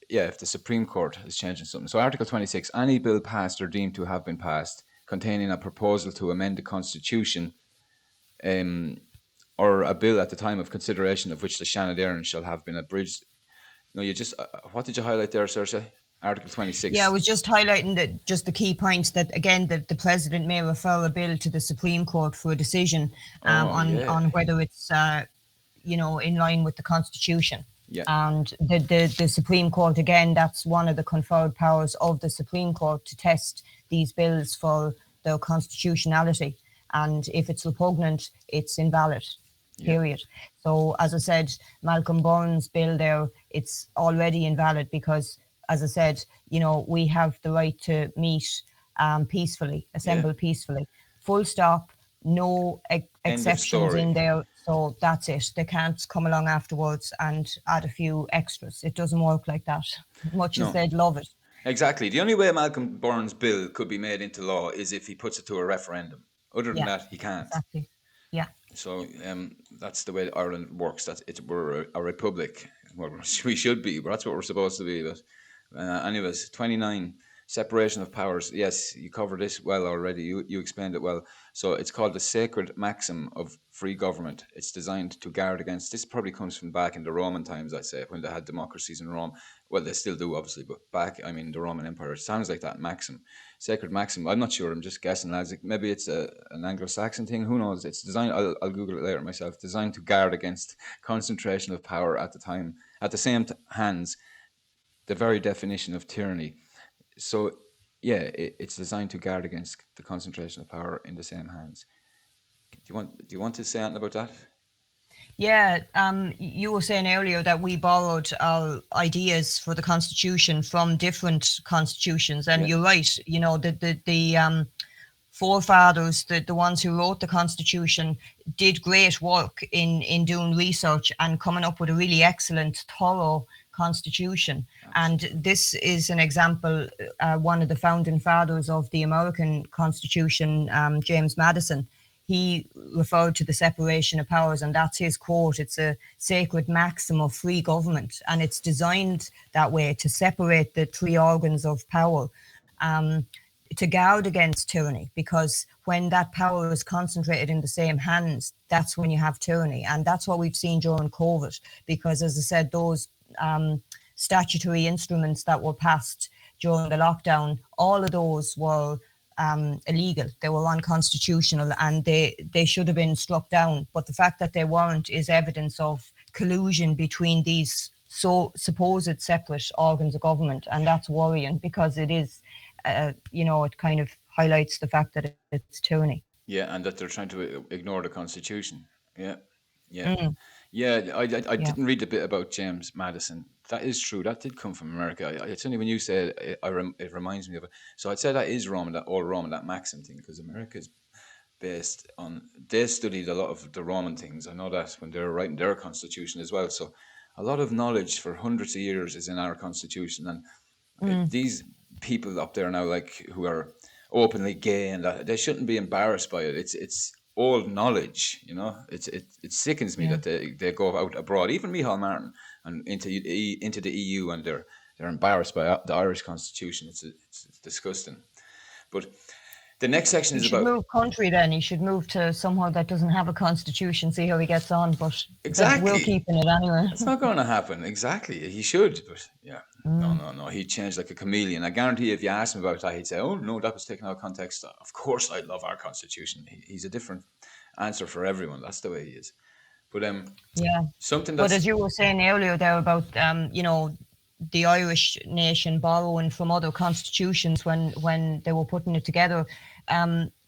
if the Supreme Court is changing something. So Article 26, any bill passed or deemed to have been passed containing a proposal to amend the Constitution, or a bill at the time of consideration of which the Shannon Éireann shall have been abridged. No, you just what did you highlight there, Saoirse? Article Yeah, I 26. was just highlighting just the key points that again the president may refer a bill to the Supreme Court for a decision Oh on yeah, whether it's in line with the Constitution. yeah, And the Supreme Court, again, that's one of the conferred powers of the Supreme Court to test these bills for their constitutionality. And if it's repugnant, it's invalid, yeah, period. So, as I said, Malcolm Byrne's bill there, it's already invalid because, as I said, we have the right to meet peacefully, yeah. assemble peacefully. Full stop, no End of exceptions story. in there. So that's it. They can't come along afterwards and add a few extras. It doesn't work like that, much as No, they'd love it. exactly. The only way Malcolm Byrne's bill could be made into law is if he puts it to a referendum. Other than Yeah, that, he can't. exactly. Yeah. So that's the way Ireland works. We're a republic. Well, we should be, but that's what we're supposed to be. But anyways, 29, separation of powers. Yes, you covered this well already. You explained it well. So it's called the sacred maxim of free government. It's designed to guard against. This probably comes from back in the Roman times, I'd say, when they had democracies in Rome. Well, they still do, obviously, but back, I mean, the Roman Empire. It sounds like that maxim, sacred maxim. I'm not sure. I'm just guessing, lads. Maybe it's an Anglo-Saxon thing. Who knows? It's designed. I'll Google it later myself. Designed to guard against concentration of power at the time. At the same hands, the very definition of tyranny. So, yeah, it's designed to guard against the concentration of power in the same hands. Do you want to say anything about that? Yeah, you were saying earlier that we borrowed our ideas for the Constitution from different constitutions, and Yeah. you're right. The forefathers, the ones who wrote the Constitution, did great work in doing research and coming up with a really excellent, thorough Constitution. And this is an example. One of the founding fathers of the American Constitution, James Madison, he referred to the separation of powers, and that's his quote. It's a sacred maxim of free government, and it's designed that way to separate the three organs of power, to guard against tyranny, because when that power is concentrated in the same hands, that's when you have tyranny. And that's what we've seen during COVID, because, as I said, those statutory instruments that were passed during the lockdown, all of those were illegal. They were unconstitutional, and they should have been struck down. But the fact that they weren't is evidence of collusion between these supposed separate organs of government, and that's worrying, because it is, it kind of highlights the fact that it's tyranny. Yeah, and that they're trying to ignore the Constitution. Yeah, yeah, Mm, yeah. I yeah. didn't read the bit about James Madison. That is true. That did come from America. It's only when you say it, it reminds me of it. So I'd say that is Roman, that old Roman, that maxim thing, because America's based on, they studied a lot of the Roman things. I know that when they're writing their constitution as well. So a lot of knowledge for hundreds of years is in our constitution. And Mm, these people up there now, like, who are openly gay, and that, they shouldn't be embarrassed by it. It's old knowledge, it sickens me yeah. that they go out abroad, even Micheál Martin, and into the EU, and they're embarrassed by the Irish constitution. It's disgusting. But the next section He is should about, move country then. He should move to somewhere that doesn't have a constitution, see how he gets on. But we're exactly, keeping it anyway. it's not going to happen. Exactly, he should, but yeah. No, Mm, no, no. He'd change like a chameleon. I guarantee if you asked him about that, he'd say, "Oh no, that was taken out of context. Of course, I love our constitution." He's a different answer for everyone. That's the way he is. But yeah. something But that's, as you were saying earlier there about, the Irish nation borrowing from other constitutions when they were putting it together,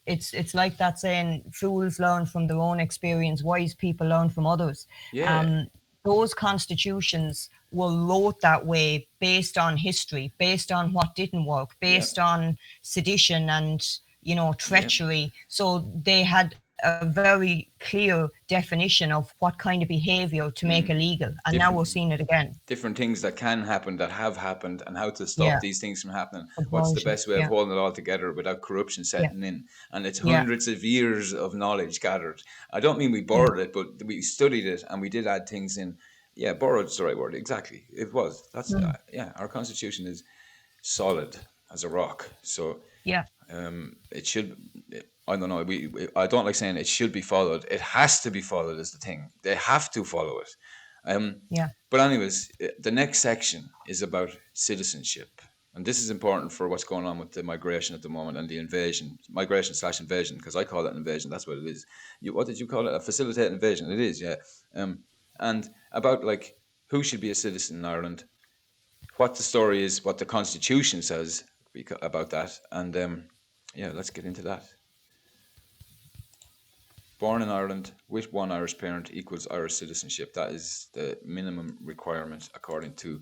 it's like that saying, fools learn from their own experience, wise people learn from others. yeah, Um, those constitutions were wrote that way based on history, based on what didn't work, yeah, based on sedition and yeah. treachery. So they had a very clear definition of what kind of behavior to make illegal, and now we're Different seeing it again. different things that can happen, that have happened, and how to stop Yeah, these things from happening. What's the abortion. best way of Yeah, holding it all together without corruption yeah, setting in? And it's yeah, hundreds of years of knowledge gathered. I don't mean we yeah, borrowed it, but we studied it, and we did add things in. Yeah, borrowed's the right word. Exactly. It was. That's Mm. yeah. Our constitution is solid as a rock. So Yeah, it should. I don't know. I don't like saying it should be followed. It has to be followed. Is the thing. They have to follow it. Um, yeah. but anyways, the next section is about citizenship, and this is important for what's going on with the migration at the moment and the invasion, migration slash invasion, because I call it an invasion. That's what it is. What did you call it? A facilitated invasion. It is, yeah. And about like who should be a citizen in Ireland, what the story is, what the constitution says about that, and yeah, let's get into that. Born in Ireland with one Irish parent equals Irish citizenship. That is the minimum requirement according to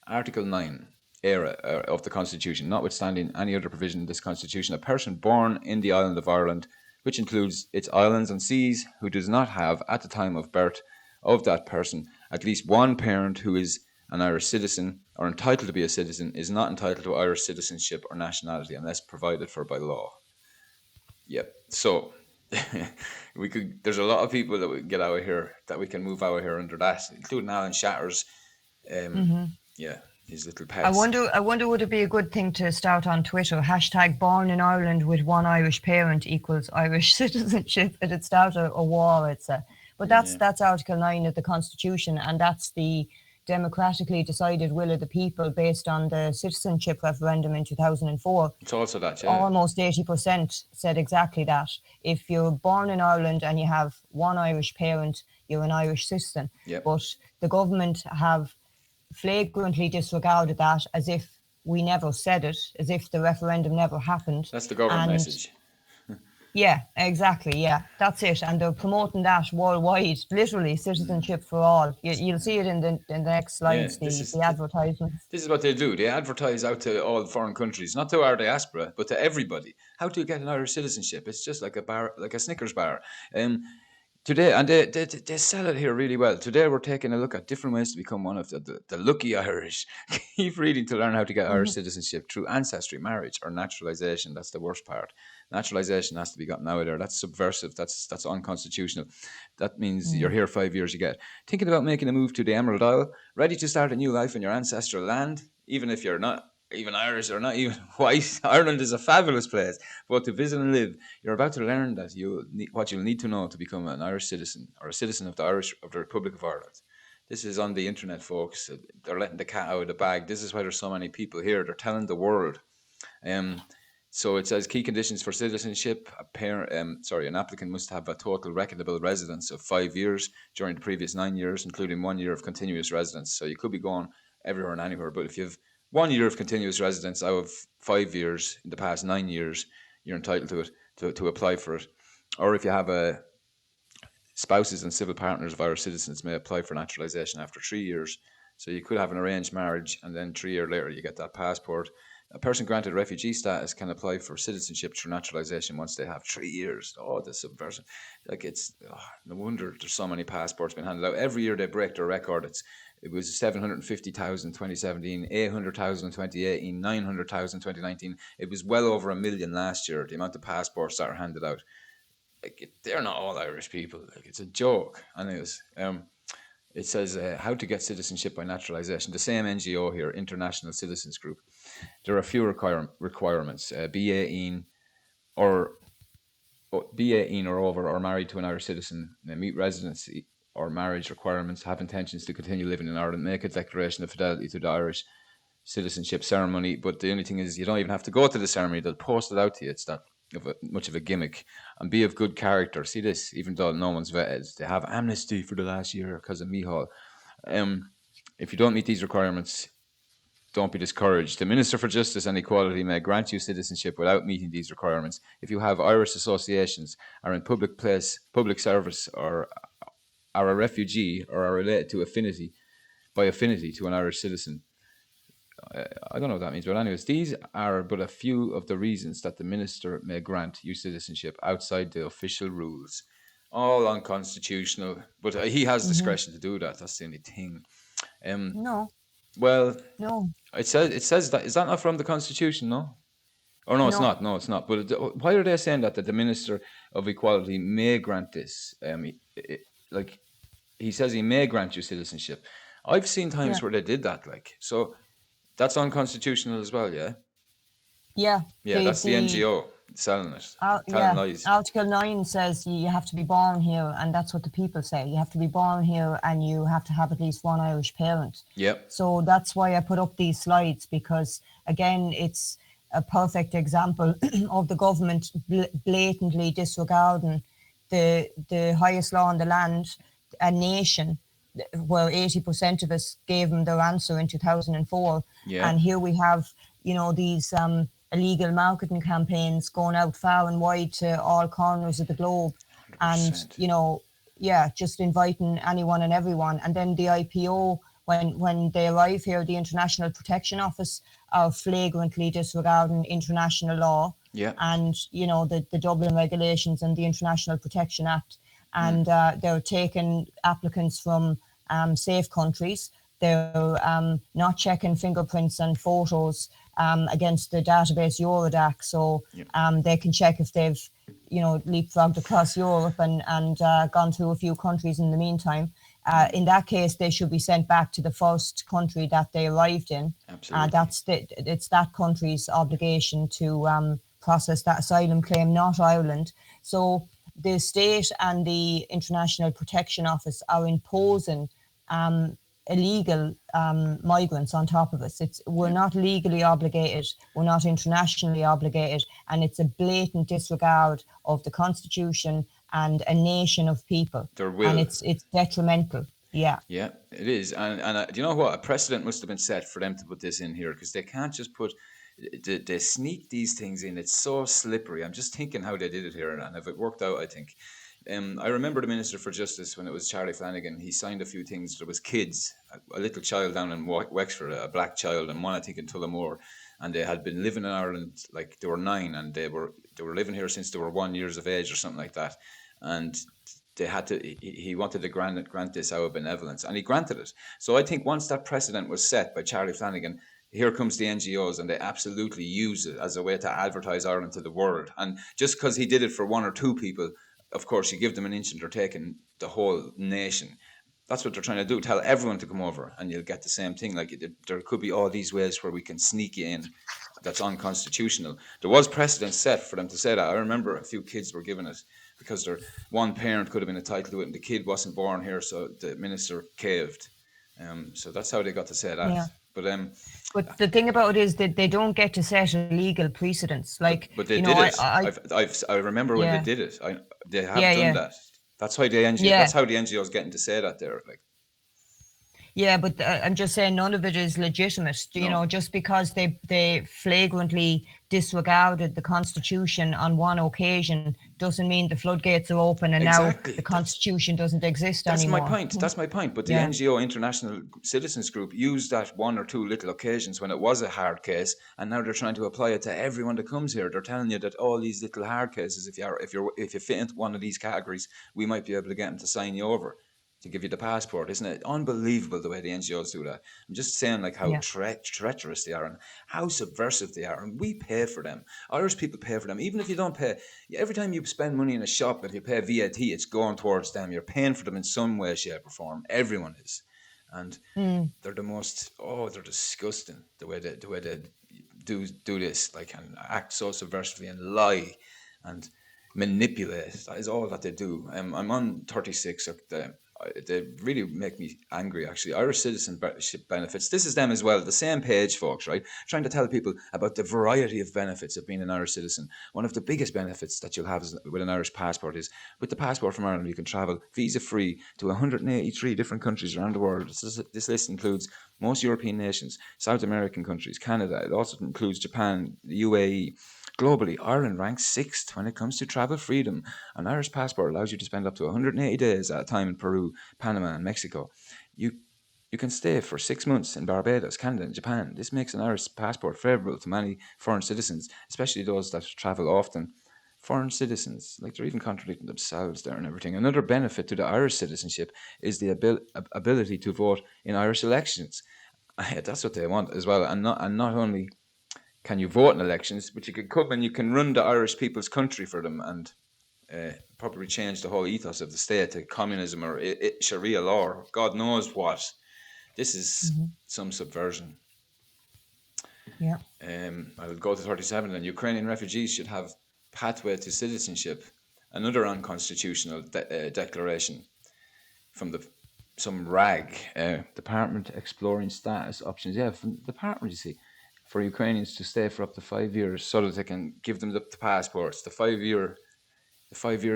Article 9 of the Constitution. Notwithstanding any other provision in this Constitution, a person born in the island of Ireland, which includes its islands and seas, who does not have, at the time of birth of that person, at least one parent who is an Irish citizen or entitled to be a citizen, is not entitled to Irish citizenship or nationality unless provided for by law. Yep. So we could. There's a lot of people that we can get out of here that we can move out of here under that, including Alan Shatters. Hmm. Yeah, his little I pets. wonder. I wonder would it be a good thing to start on Twitter? Hashtag born in Ireland with one Irish parent equals Irish citizenship. It'd start a war. It's a. But Yeah. that's Article 9 of the Constitution, and that's the democratically decided will of the people based on the citizenship referendum in 2004. It's also that, yeah. Almost 80% said exactly that. If you're born in Ireland and you have one Irish parent, you're an Irish citizen. Yep. But the government have flagrantly disregarded that as if we never said it, as if the referendum never happened. That's the government And message. yeah, exactly. Yeah, that's it. And they're promoting that worldwide, literally citizenship for all. You'll see it in the next Yeah, slides, the advertisements. this is what they do. They advertise out to all foreign countries, not to our diaspora, but to everybody. How to get an Irish citizenship? It's just like a bar, like a Snickers bar. Today, and they sell it here really well. Today, we're taking a look at different ways to become one of the lucky Irish. Keep reading to learn how to get Irish citizenship through ancestry, marriage, or naturalization. That's the worst part. Naturalization has to be gotten out of there. That's subversive. That's unconstitutional. That means you're here 5 years. You get thinking about making a move to the Emerald Isle, ready to start a new life in your ancestral land, even if you're not even Irish or not even white. Ireland is a fabulous place, but to visit and live, you're about to learn that what you'll need to know to become an Irish citizen or a citizen of the Republic of Ireland. This is on the internet, folks. They're letting the cat out of the bag. This is why there's so many people here. They're telling the world. Um, so it says key conditions for citizenship: an applicant must have a total recordable residence of 5 years during the previous 9 years, including 1 year of continuous residence. So you could be going everywhere and anywhere, but if you have 1 year of continuous residence out of 5 years in the past 9 years, you're entitled to it to apply for it. Or if you have a spouses and civil partners of Irish citizens may apply for naturalisation after 3 years. So you could have an arranged marriage, and then 3 years later you get that passport. A person granted refugee status can apply for citizenship through naturalisation once they have 3 years. Oh, the subversion! Like no wonder there's so many passports being handed out every year. They break their record. It was 750,000 in 2017, 800,000 in 2018, 900,000 in 2019. It was well over 1 million last year. The amount of passports that are handed out. They're not all Irish people. It's a joke. Anyways, it says how to get citizenship by naturalisation. The same NGO here, International Citizens Group. There are a few requirements. Be 18 or over, or married to an Irish citizen, meet residency or marriage requirements, have intentions to continue living in Ireland, make a declaration of fidelity to the Irish citizenship ceremony. But the only thing is, you don't even have to go to the ceremony. They'll post it out to you. It's not much of a gimmick. And be of good character. See this, even though no one's vetted, they have amnesty for the last year because of Mihal. If you don't meet these requirements, don't be discouraged. The Minister for Justice and Equality may grant you citizenship without meeting these requirements if you have Irish associations, are in public service, or are a refugee, or are related to by affinity to an Irish citizen. I don't know what that means, but anyways, these are but a few of the reasons that the Minister may grant you citizenship outside the official rules. All unconstitutional, but he has discretion to do that. That's the only thing. No, Well, no, it says that, is that not from the Constitution? No, or no, it's no. not. No, it's not. But why are they saying that the Minister of Equality may grant this? Like he says he may grant you citizenship. I've seen Yeah. times where they did that, like, so that's unconstitutional as well. Yeah, Yeah. yeah, The that's the the NGO selling it, telling Yeah, lies. Article 9 says you have to be born here, and that's what the people say. You have to be born here, and you have to have at least one Irish parent. Yep. So that's why I put up these slides, because, again, it's a perfect example of the government blatantly disregarding the highest law in the land, a nation where 80% of us gave them their answer in 2004. Yeah. And here we have, these illegal marketing campaigns going out far and wide to all corners of the globe. And, 100%. yeah, just inviting anyone and everyone. And then the IPO, when they arrive here, the International Protection Office are flagrantly disregarding international law Yeah. and, the Dublin regulations and the International Protection Act. And they're taking applicants from safe countries. They're not checking fingerprints and photos against the database Eurodac, so they can check if they've, leapfrogged across Europe and gone through a few countries in the meantime. In that case, they should be sent back to the first country that they arrived in. Absolutely. It's that country's obligation to process that asylum claim, not Ireland. So the state and the International Protection Office are imposing illegal migrants on top of us. We're not legally obligated, we're not internationally obligated, and it's a blatant disregard of the Constitution and a nation of people. Their And will. it's detrimental. Yeah. Yeah, it is. And do you know what? A precedent must have been set for them to put this in here, because they can't just put, they sneak these things in. It's so slippery. I'm just thinking how they did it here, and if it worked out, I think. I remember the Minister for Justice, when it was Charlie Flanagan, he signed a few things. There was kids, a little child down in Wexford, a black child, and one I think in Tullamore, and they had been living in Ireland, like they were 9, and they were living here since they were 1 year of age or something like that, and they had to. He wanted to grant this out of benevolence, and he granted it. So I think once that precedent was set by Charlie Flanagan, here comes the NGOs, and they absolutely use it as a way to advertise Ireland to the world. And just because he did it for one or two people, of course, you give them an inch and they're taking the whole nation. That's what they're trying to do. Tell everyone to come over, and you'll get the same thing. Like, there could be all these ways where we can sneak you in. That's unconstitutional. There was precedent set for them to say that. I remember a few kids were given it because one parent could have been entitled to it, and the kid wasn't born here, so the minister caved. So that's how they got to say that. Yeah. But the thing about it is that they don't get to set a legal precedence. Like, but they did it. I remember when Yeah. they did it. They have Yeah, done yeah. that. That's why Yeah. That's how the NGOs getting to say that there. Like, Yeah, but I'm just saying none of it is legitimate. No. Just because they flagrantly disregarded the Constitution on one occasion doesn't mean the floodgates are open and Exactly. now the Constitution doesn't exist That's anymore. my point. That's my point. But the Yeah. NGO International Citizens Group used that one or two little occasions when it was a hard case, and now they're trying to apply it to everyone that comes here. They're telling you that all these little hard cases, if you fit into one of these categories, we might be able to get them to sign you over, to give you the passport. Isn't it unbelievable the way the NGOs do that? I'm just saying, like, how Yeah. treacherous they are and how subversive they are. And we pay for them. Irish people pay for them. Even if you don't pay, every time you spend money in a shop, if you pay VAT, it's going towards them. You're paying for them in some way, shape, or form. Everyone is. And they're the most, they're disgusting the way they do this, like, and act so subversively and lie and manipulate. That is all that they do. I'm on 36. They really make me angry, actually. Irish citizenship benefits. This is them as well. The same page, folks, right? Trying to tell people about the variety of benefits of being an Irish citizen. One of the biggest benefits that you'll have with an Irish passport is, with the passport from Ireland, you can travel visa-free to 183 different countries around the world. This list includes most European nations, South American countries, Canada. It also includes Japan, the UAE. Globally, Ireland ranks 6th when it comes to travel freedom. An Irish passport allows you to spend up to 180 days at a time in Peru, Panama, and Mexico. You can stay for 6 months in Barbados, Canada, and Japan. This makes an Irish passport favourable to many foreign citizens, especially those that travel often. Foreign citizens, like, they're even contradicting themselves there and everything. Another benefit to the Irish citizenship is the ability to vote in Irish elections. That's what they want as well, and not only can you vote in elections, but you can come and you can run the Irish people's country for them, and probably change the whole ethos of the state to communism or Sharia law, or God knows what. This is Hmm. some subversion. Yeah. I will go to 37. And Ukrainian refugees should have pathway to citizenship. Another unconstitutional declaration from some rag department exploring status options. Yeah, from the department, you see, for Ukrainians to stay for up to 5 years so that they can give them the passports. The 5 year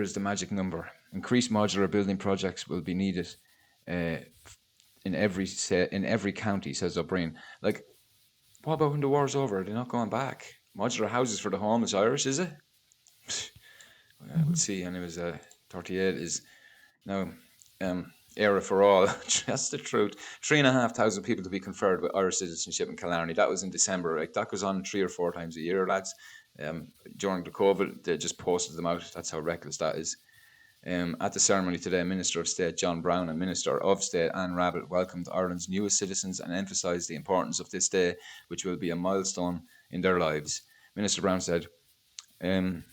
is the magic number. Increased modular building projects will be needed uh, in every county, says O'Brien. Like, what about when the war's over? They're not going back. Modular houses for the homeless Irish, is it? We'll Hmm. see. And it was 38 is now era for all. That's the truth. 3,500 people to be conferred with Irish citizenship in Killarney. That was in December. Right? That goes on 3 or 4 times a year, lads. During the COVID, they just posted them out. That's how reckless that is. At the ceremony today, Minister of State John Brown and Minister of State Anne Rabbitte welcomed Ireland's newest citizens and emphasised the importance of this day, which will be a milestone in their lives. Minister Brown said, um,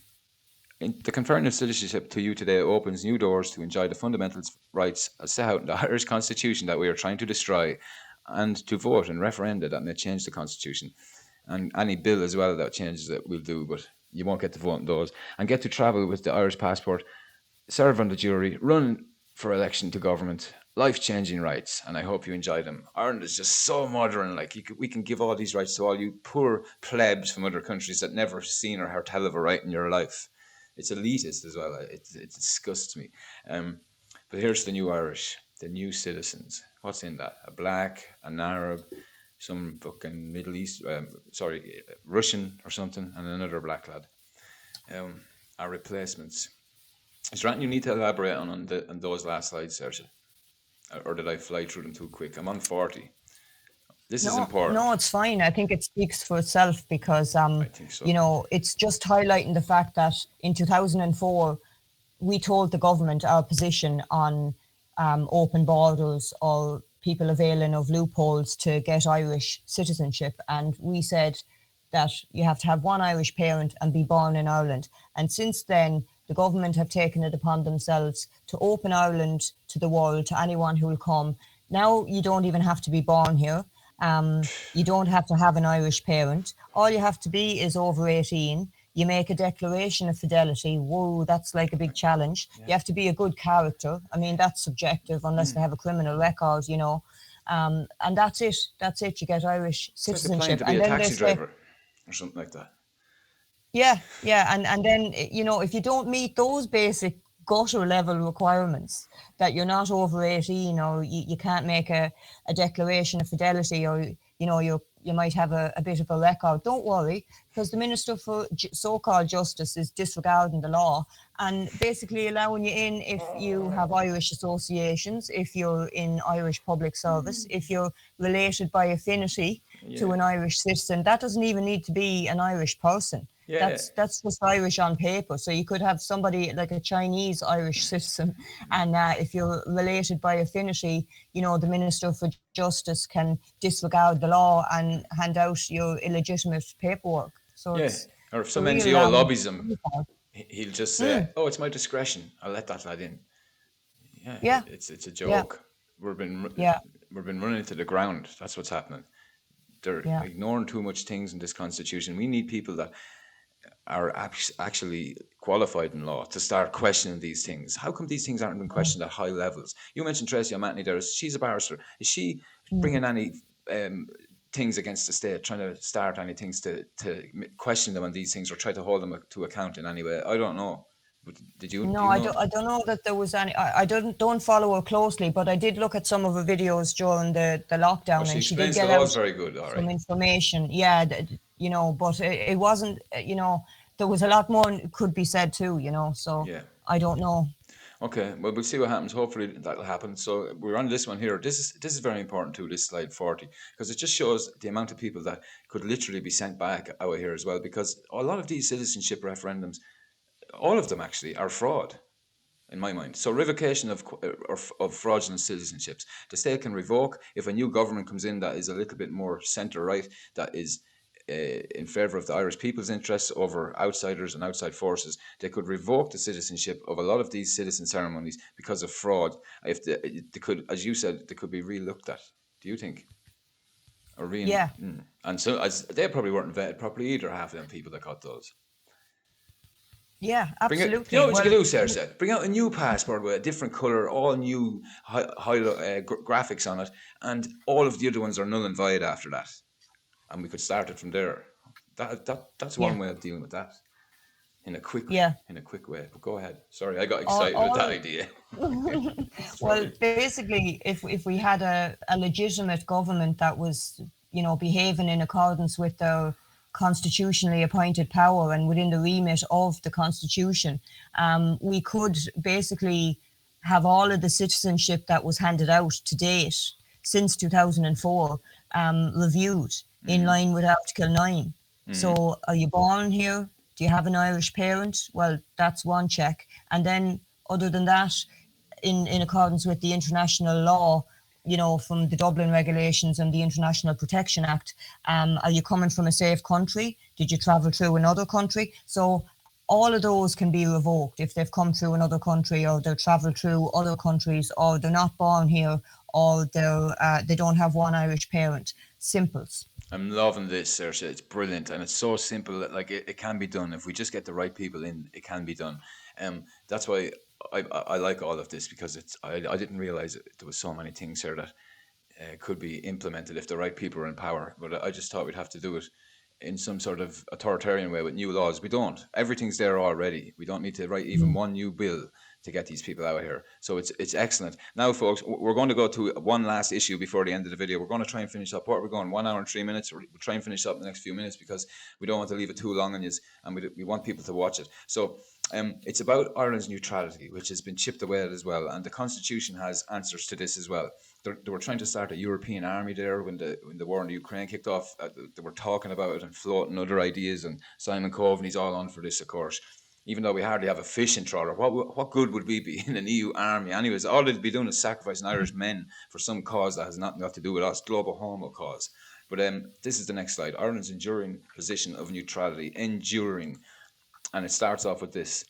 the conferring of citizenship to you today opens new doors to enjoy the fundamental rights as set out in the Irish Constitution that we are trying to destroy, and to vote in referenda that may change the Constitution. And any bill as well that changes it will do, but you won't get to vote on those. And get to travel with the Irish passport, serve on the jury, run for election to government, life-changing rights, and I hope you enjoy them. Ireland is just so modern. Like, we can give all these rights to all you poor plebs from other countries that never seen or heard tell of a right in your life. It's elitist as well. It disgusts me. But here's the new Irish, the new citizens. What's in that? A black, an Arab, some fucking Middle East, Russian or something, and another black lad. Our replacements. Is there anything you need to elaborate on those last slides, Saoirse? Or did I fly through them too quick? I'm on 40. This is No, important. no, it's fine. I think it speaks for itself because, I think so. it's just highlighting the fact that in 2004, we told the government our position on open borders or people availing of loopholes to get Irish citizenship. And we said that you have to have one Irish parent and be born in Ireland. And since then, the government have taken it upon themselves to open Ireland to the world, to anyone who will come. Now you don't even have to be born here. You don't have to have an Irish parent. All you have to be is over 18. You make a declaration of fidelity. Whoa, that's like a big challenge. Yeah. You have to be a good character. I mean, that's subjective unless they have a criminal record, And that's it. That's it. You get Irish It's like applying citizenship. to be And a then they taxi say, driver or something like that. yeah, yeah. And then, if you don't meet those basic gutter level requirements, that you're not over 18 or you can't make a declaration of fidelity, or, you might have a bit of a record, don't worry, because the Minister for so-called Justice is disregarding the law and basically allowing you in if you have Irish associations, if you're in Irish public service, if you're related by affinity to Yeah. an Irish citizen. That doesn't even need to be an Irish person. Yeah. That's just Irish on paper. So you could have somebody like a Chinese Irish citizen, and if you're related by affinity, the Minister for Justice can disregard the law and hand out your illegitimate paperwork. So Yeah. Or if it's a some real NGO lobbies him, loophole. he'll just say, "Oh, it's my discretion. I'll let that lad in." Yeah, Yeah, it's a yeah, joke. We've been yeah, we've been running to the ground. That's what's happening. They're yeah. ignoring too much things in this constitution. We need people that are actually qualified in law to start questioning these things. How come these things aren't being questioned at high levels? You mentioned Tracy O'Mahony there. She's a barrister. Is she bringing any things against the state, trying to start any things to question them on these things or try to hold them to account in any way? I don't know. But did you? Do No, you I know? don't. I don't know that there was any. I don't follow her closely, but I did look at some of her videos during the Oh, lockdown, she and she did explains the get laws out very good. All some right. information. Yeah, but it wasn't. There was a lot more could be said too. So Yeah. I don't know. Okay, well, we'll see what happens. Hopefully that'll happen. So we're on this one here. This is very important too. This slide 40, because it just shows the amount of people that could literally be sent back out here as well. Because a lot of these citizenship referendums, all of them actually, are fraud in my mind. So revocation of fraudulent citizenships, the state can revoke if a new government comes in that is a little bit more centre right, that is in favour of the Irish people's interests over outsiders and outside forces, they could revoke the citizenship of a lot of these citizen ceremonies because of fraud. If they could, as you said, they could be re-looked at. Do you think? Or Yeah, and so as they probably weren't vetted properly either. Half of them people that got those. yeah, Bring out, you absolutely. know what you Well, could do, Sarah said? Bring out a new passport with a different colour, all new graphics on it, and all of the other ones are null and void after that. And we could start it from there. That's yeah, one way of dealing with that in a quick yeah. way. But go ahead. Sorry, I got All, excited with that all idea. well, Sorry. basically, if we had a legitimate government that was, behaving in accordance with their constitutionally appointed power and within the remit of the constitution, we could basically have all of the citizenship that was handed out to date since 2004 reviewed in line with Article 9. So, are you born here? Do you have an Irish parent? Well, that's one check. And then, other than that, in accordance with the international law, from the Dublin regulations and the International Protection Act, are you coming from a safe country? Did you travel through another country? So all of those can be revoked if they've come through another country, or they've travelled through other countries, or they're not born here, or they don't have one Irish parent. Simples. I'm loving this, Saoirse. It's brilliant, and it's so simple that like it can be done if we just get the right people in. It can be done. That's why I like all of this, because I didn't realize there was so many things here that could be implemented if the right people are in power. But I just thought we'd have to do it in some sort of authoritarian way with new laws. We don't. Everything's there already. We don't need to write even one new bill to get these people out of here. So it's excellent. Now, folks, we're going to go to one last issue before the end of the video. We're going to try and finish up. What are we going? 1 hour and 3 minutes. We'll try and finish up in the next few minutes because we don't want to leave it too long on you, and we want people to watch it. So it's about Ireland's neutrality, which has been chipped away at as well, and the Constitution has answers to this as well. They were trying to start a European army there when the war in the Ukraine kicked off. They were talking about it and floating other ideas, and Simon Coveney's all on for this, of course. Even though we hardly have a fishing trawler, what good would we be in an EU army? Anyways, all they'd be doing is sacrificing Irish men for some cause that has nothing got to do with us, global homo cause. But this is the next slide. Ireland's enduring position of neutrality, enduring. And it starts off with this.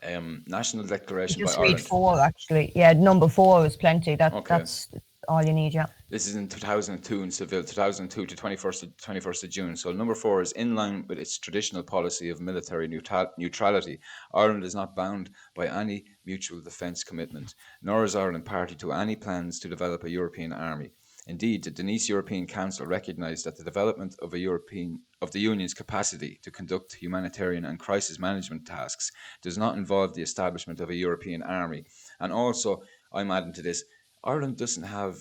National Declaration by Just read Ireland. 4, actually. Yeah, number 4 is plenty. Okay. That's all you need, yeah. This is in 2002 in Seville, 2002 to 21st of June. So number 4 is in line with its traditional policy of military neutrality. Ireland is not bound by any mutual defence commitment, nor is Ireland party to any plans to develop a European army. Indeed, the Nice European Council recognised that the development of the Union's capacity to conduct humanitarian and crisis management tasks does not involve the establishment of a European army. And also, I'm adding to this, Ireland doesn't have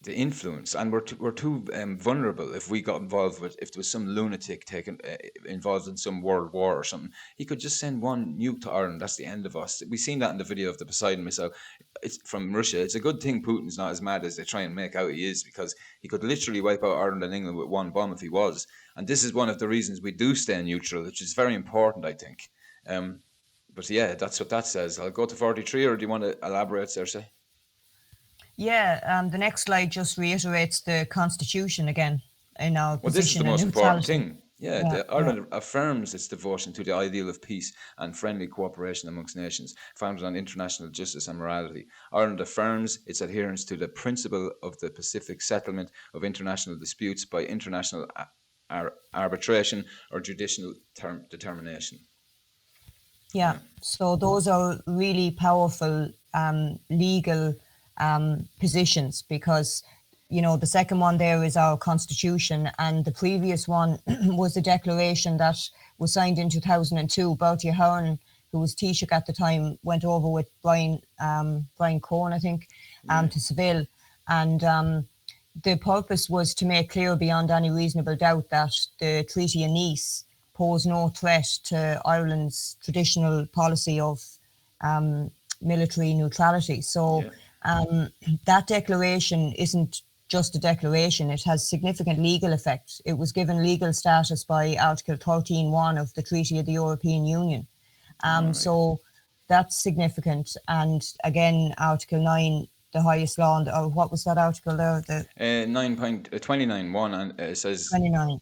the influence, and we're too vulnerable. If we got involved if there was some lunatic involved in some world war or something, he could just send one nuke to Ireland. That's the end of us. We've seen that in the video of the Poseidon missile. It's from Russia. It's a good thing Putin's not as mad as they try and make out he is, because he could literally wipe out Ireland and England with one bomb if he was. And this is one of the reasons we do stay neutral, which is very important, I think. But yeah, that's what that says. I'll go to 43, or do you want to elaborate, Saoirse? Yeah, the next slide just reiterates the Constitution again in our Well, this is the position most in important neutrality. thing. Yeah, Ireland affirms its devotion to the ideal of peace and friendly cooperation amongst nations, founded on international justice and morality. Ireland affirms its adherence to the principle of the Pacific settlement of international disputes by international arbitration or judicial determination. Yeah, so those are really powerful legal positions, because the second one there is our Constitution, and the previous one was a declaration that was signed in 2002. Bertie Ahern, who was Taoiseach at the time, went over with Brian Cohen, I think, to Seville, and the purpose was to make clear beyond any reasonable doubt that the Treaty of Nice posed no threat to Ireland's traditional policy of military neutrality. So that declaration isn't just a declaration, it has significant legal effect. It was given legal status by Article 13.1 of the Treaty of the European Union. So that's significant. And again, Article 9, the highest law, or what was that article there? The 9.29 1 and it says 29.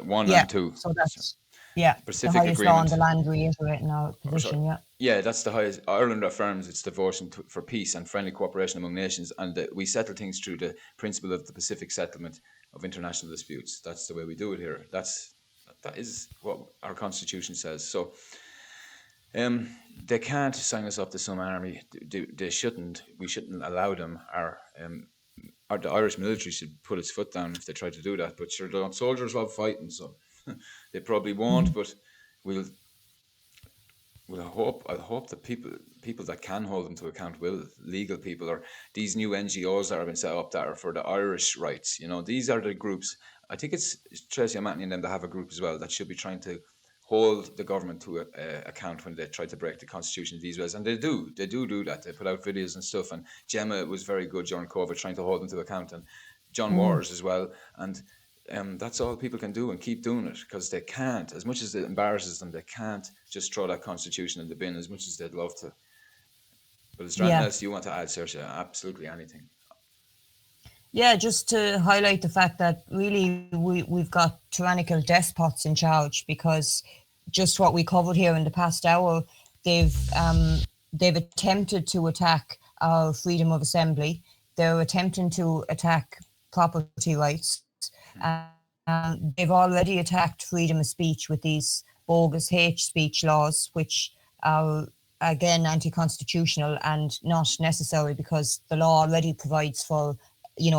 1 Yeah. and 2. So So, that's, yeah, the Pacific highest law on the Agreement. land, reiterating our Or sorry, position. Yeah. yeah, that's the highest. Ireland affirms its devotion for peace and friendly cooperation among nations, and we settle things through the principle of the Pacific settlement of international disputes. That's the way we do it here. That is what our constitution says. So, they can't sign us up to some army. They shouldn't. We shouldn't allow them. The Irish military should put its foot down if they try to do that. But sure, the soldiers love fighting, so they probably won't. But we'll I hope that people that can hold them to account will, legal people or these new NGOs that have been set up that are for the Irish rights. These are the groups. I think it's Tracy O'Matney and them that have a group as well that should be trying to hold the government to account when they try to break the constitution these ways, and they do that. They put out videos and stuff, and Gemma was very good during COVID trying to hold them to account, and John Waters as well, and that's all people can do, and keep doing it, because they can't, as much as it embarrasses them, they can't just throw that constitution in the bin as much as they'd love to. But is there anything else you want to add, Saoirse? Absolutely anything. Yeah, just to highlight the fact that really we've got tyrannical despots in charge, because just what we covered here in the past hour, they've attempted to attack our freedom of assembly. They're attempting to attack property rights. They've already attacked freedom of speech with these bogus hate speech laws, which are again anti-constitutional and not necessary, because the law already provides for,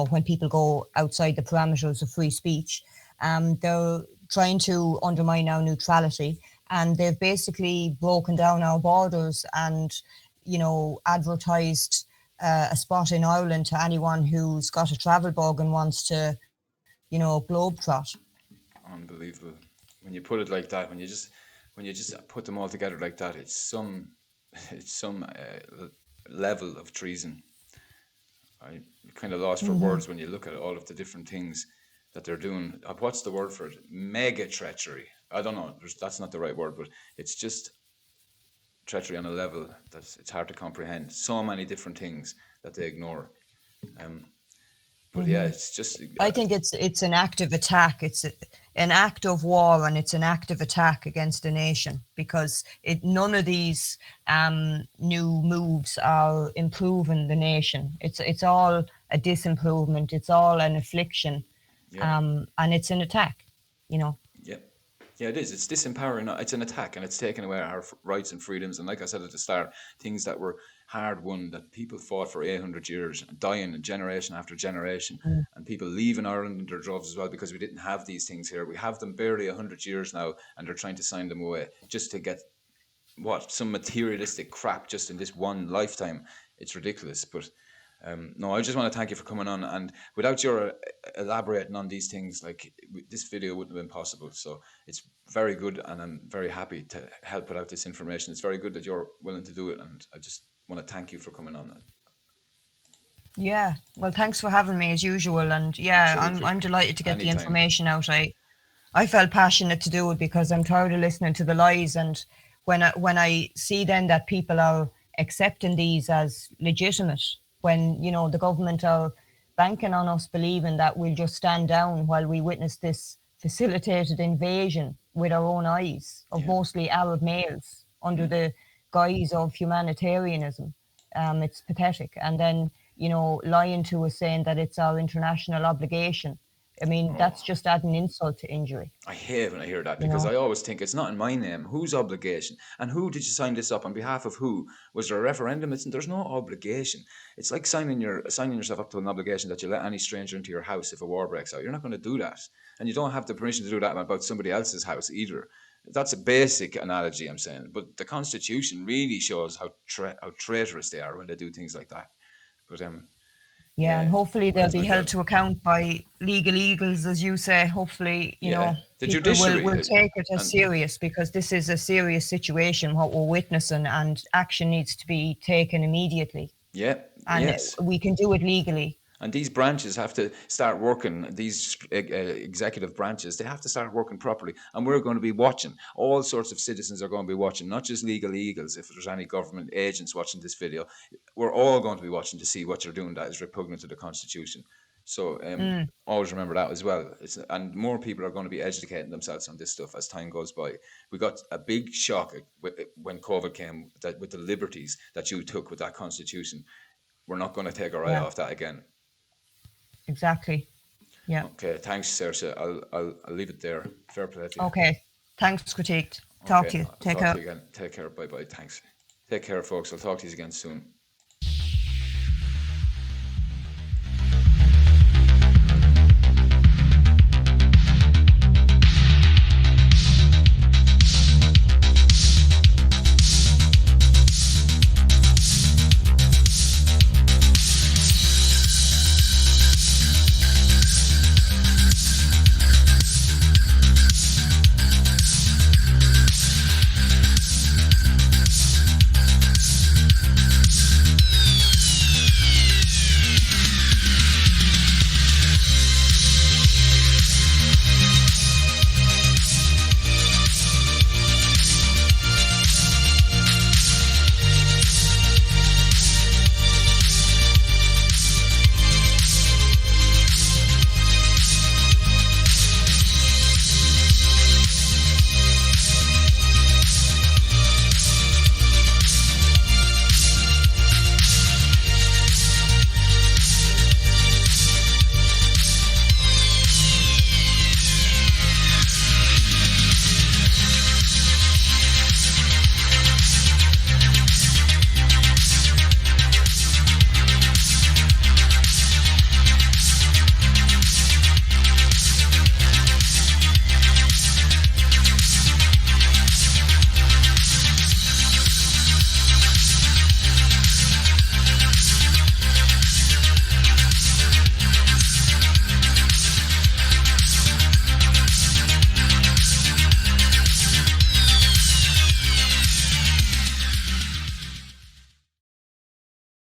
when people go outside the parameters of free speech. They're trying to undermine our neutrality, and they've basically broken down our borders and, advertised a spot in Ireland to anyone who's got a travel bug and wants to, globetrot. Unbelievable. When you put it like that, when you just put them all together like that, it's some level of treason. I kind of lost for words when you look at all of the different things that they're doing. What's the word for it? Mega treachery. I don't know. That's not the right word, but it's just treachery on a level that it's hard to comprehend. So many different things that they ignore. But yeah, it's just. I think it's an active attack. It's an act of war, and it's an active attack against a nation, because none of these new moves are improving the nation. It's all a disimprovement. It's all an affliction, and it's an attack. Yeah, it is. It's disempowering. It's an attack, and it's taking away our rights and freedoms. And like I said at the start, things that were hard won, that people fought for 800 years, and dying generation after generation, and people leaving Ireland in their droves as well, because we didn't have these things here. We have them barely 100 years now, and they're trying to sign them away just to get some materialistic crap just in this one lifetime. It's ridiculous. But no, I just want to thank you for coming on, and without your elaborating on these things, like this video wouldn't have been possible. So it's very good, and I'm very happy to help put out this information. It's very good that you're willing to do it, and I just want to thank you for coming on. Yeah, well, thanks for having me as usual, and yeah, I'm delighted to get the information out. I felt passionate to do it because I'm tired of listening to the lies, and when I see then that people are accepting these as legitimate, when the government are banking on us believing that we'll just stand down while we witness this facilitated invasion with our own eyes of mostly Arab males under the guise of humanitarianism. It's pathetic. And then, lying to us, saying that it's our international obligation. I mean, that's just adding insult to injury. I hate when I hear that, because I always think it's not in my name. Whose obligation? And who did you sign this up on behalf of? Who? Was there a referendum? There's no obligation. It's like signing yourself up to an obligation that you let any stranger into your house if a war breaks out. You're not going to do that, and you don't have the permission to do that about somebody else's house either. That's a basic analogy I'm saying, but the Constitution really shows how traitorous they are when they do things like that. But yeah, and hopefully they'll be held to account by legal eagles, as you say. Hopefully, the judiciary will take it as serious, because this is a serious situation, what we're witnessing, and action needs to be taken immediately. Yeah, and we can do it legally. And these branches have to start working, these executive branches, they have to start working properly. And we're going to be watching. All sorts of citizens are going to be watching, not just legal eagles. If there's any government agents watching this video, we're all going to be watching to see what you're doing that is repugnant to the Constitution. So always remember that as well. And more people are going to be educating themselves on this stuff as time goes by. We got a big shock when COVID came, that with the liberties that you took with that Constitution. We're not going to take our eye Yeah, off that again. exactly. Yeah. Okay, thanks, Saoirse. I'll leave it there. Fair play to you. Okay. Thanks, Critiqued. Talk Okay, to you. I'll Take talk care. to you again. Take care. Bye bye. Thanks. Take care, folks. I'll talk to you again soon.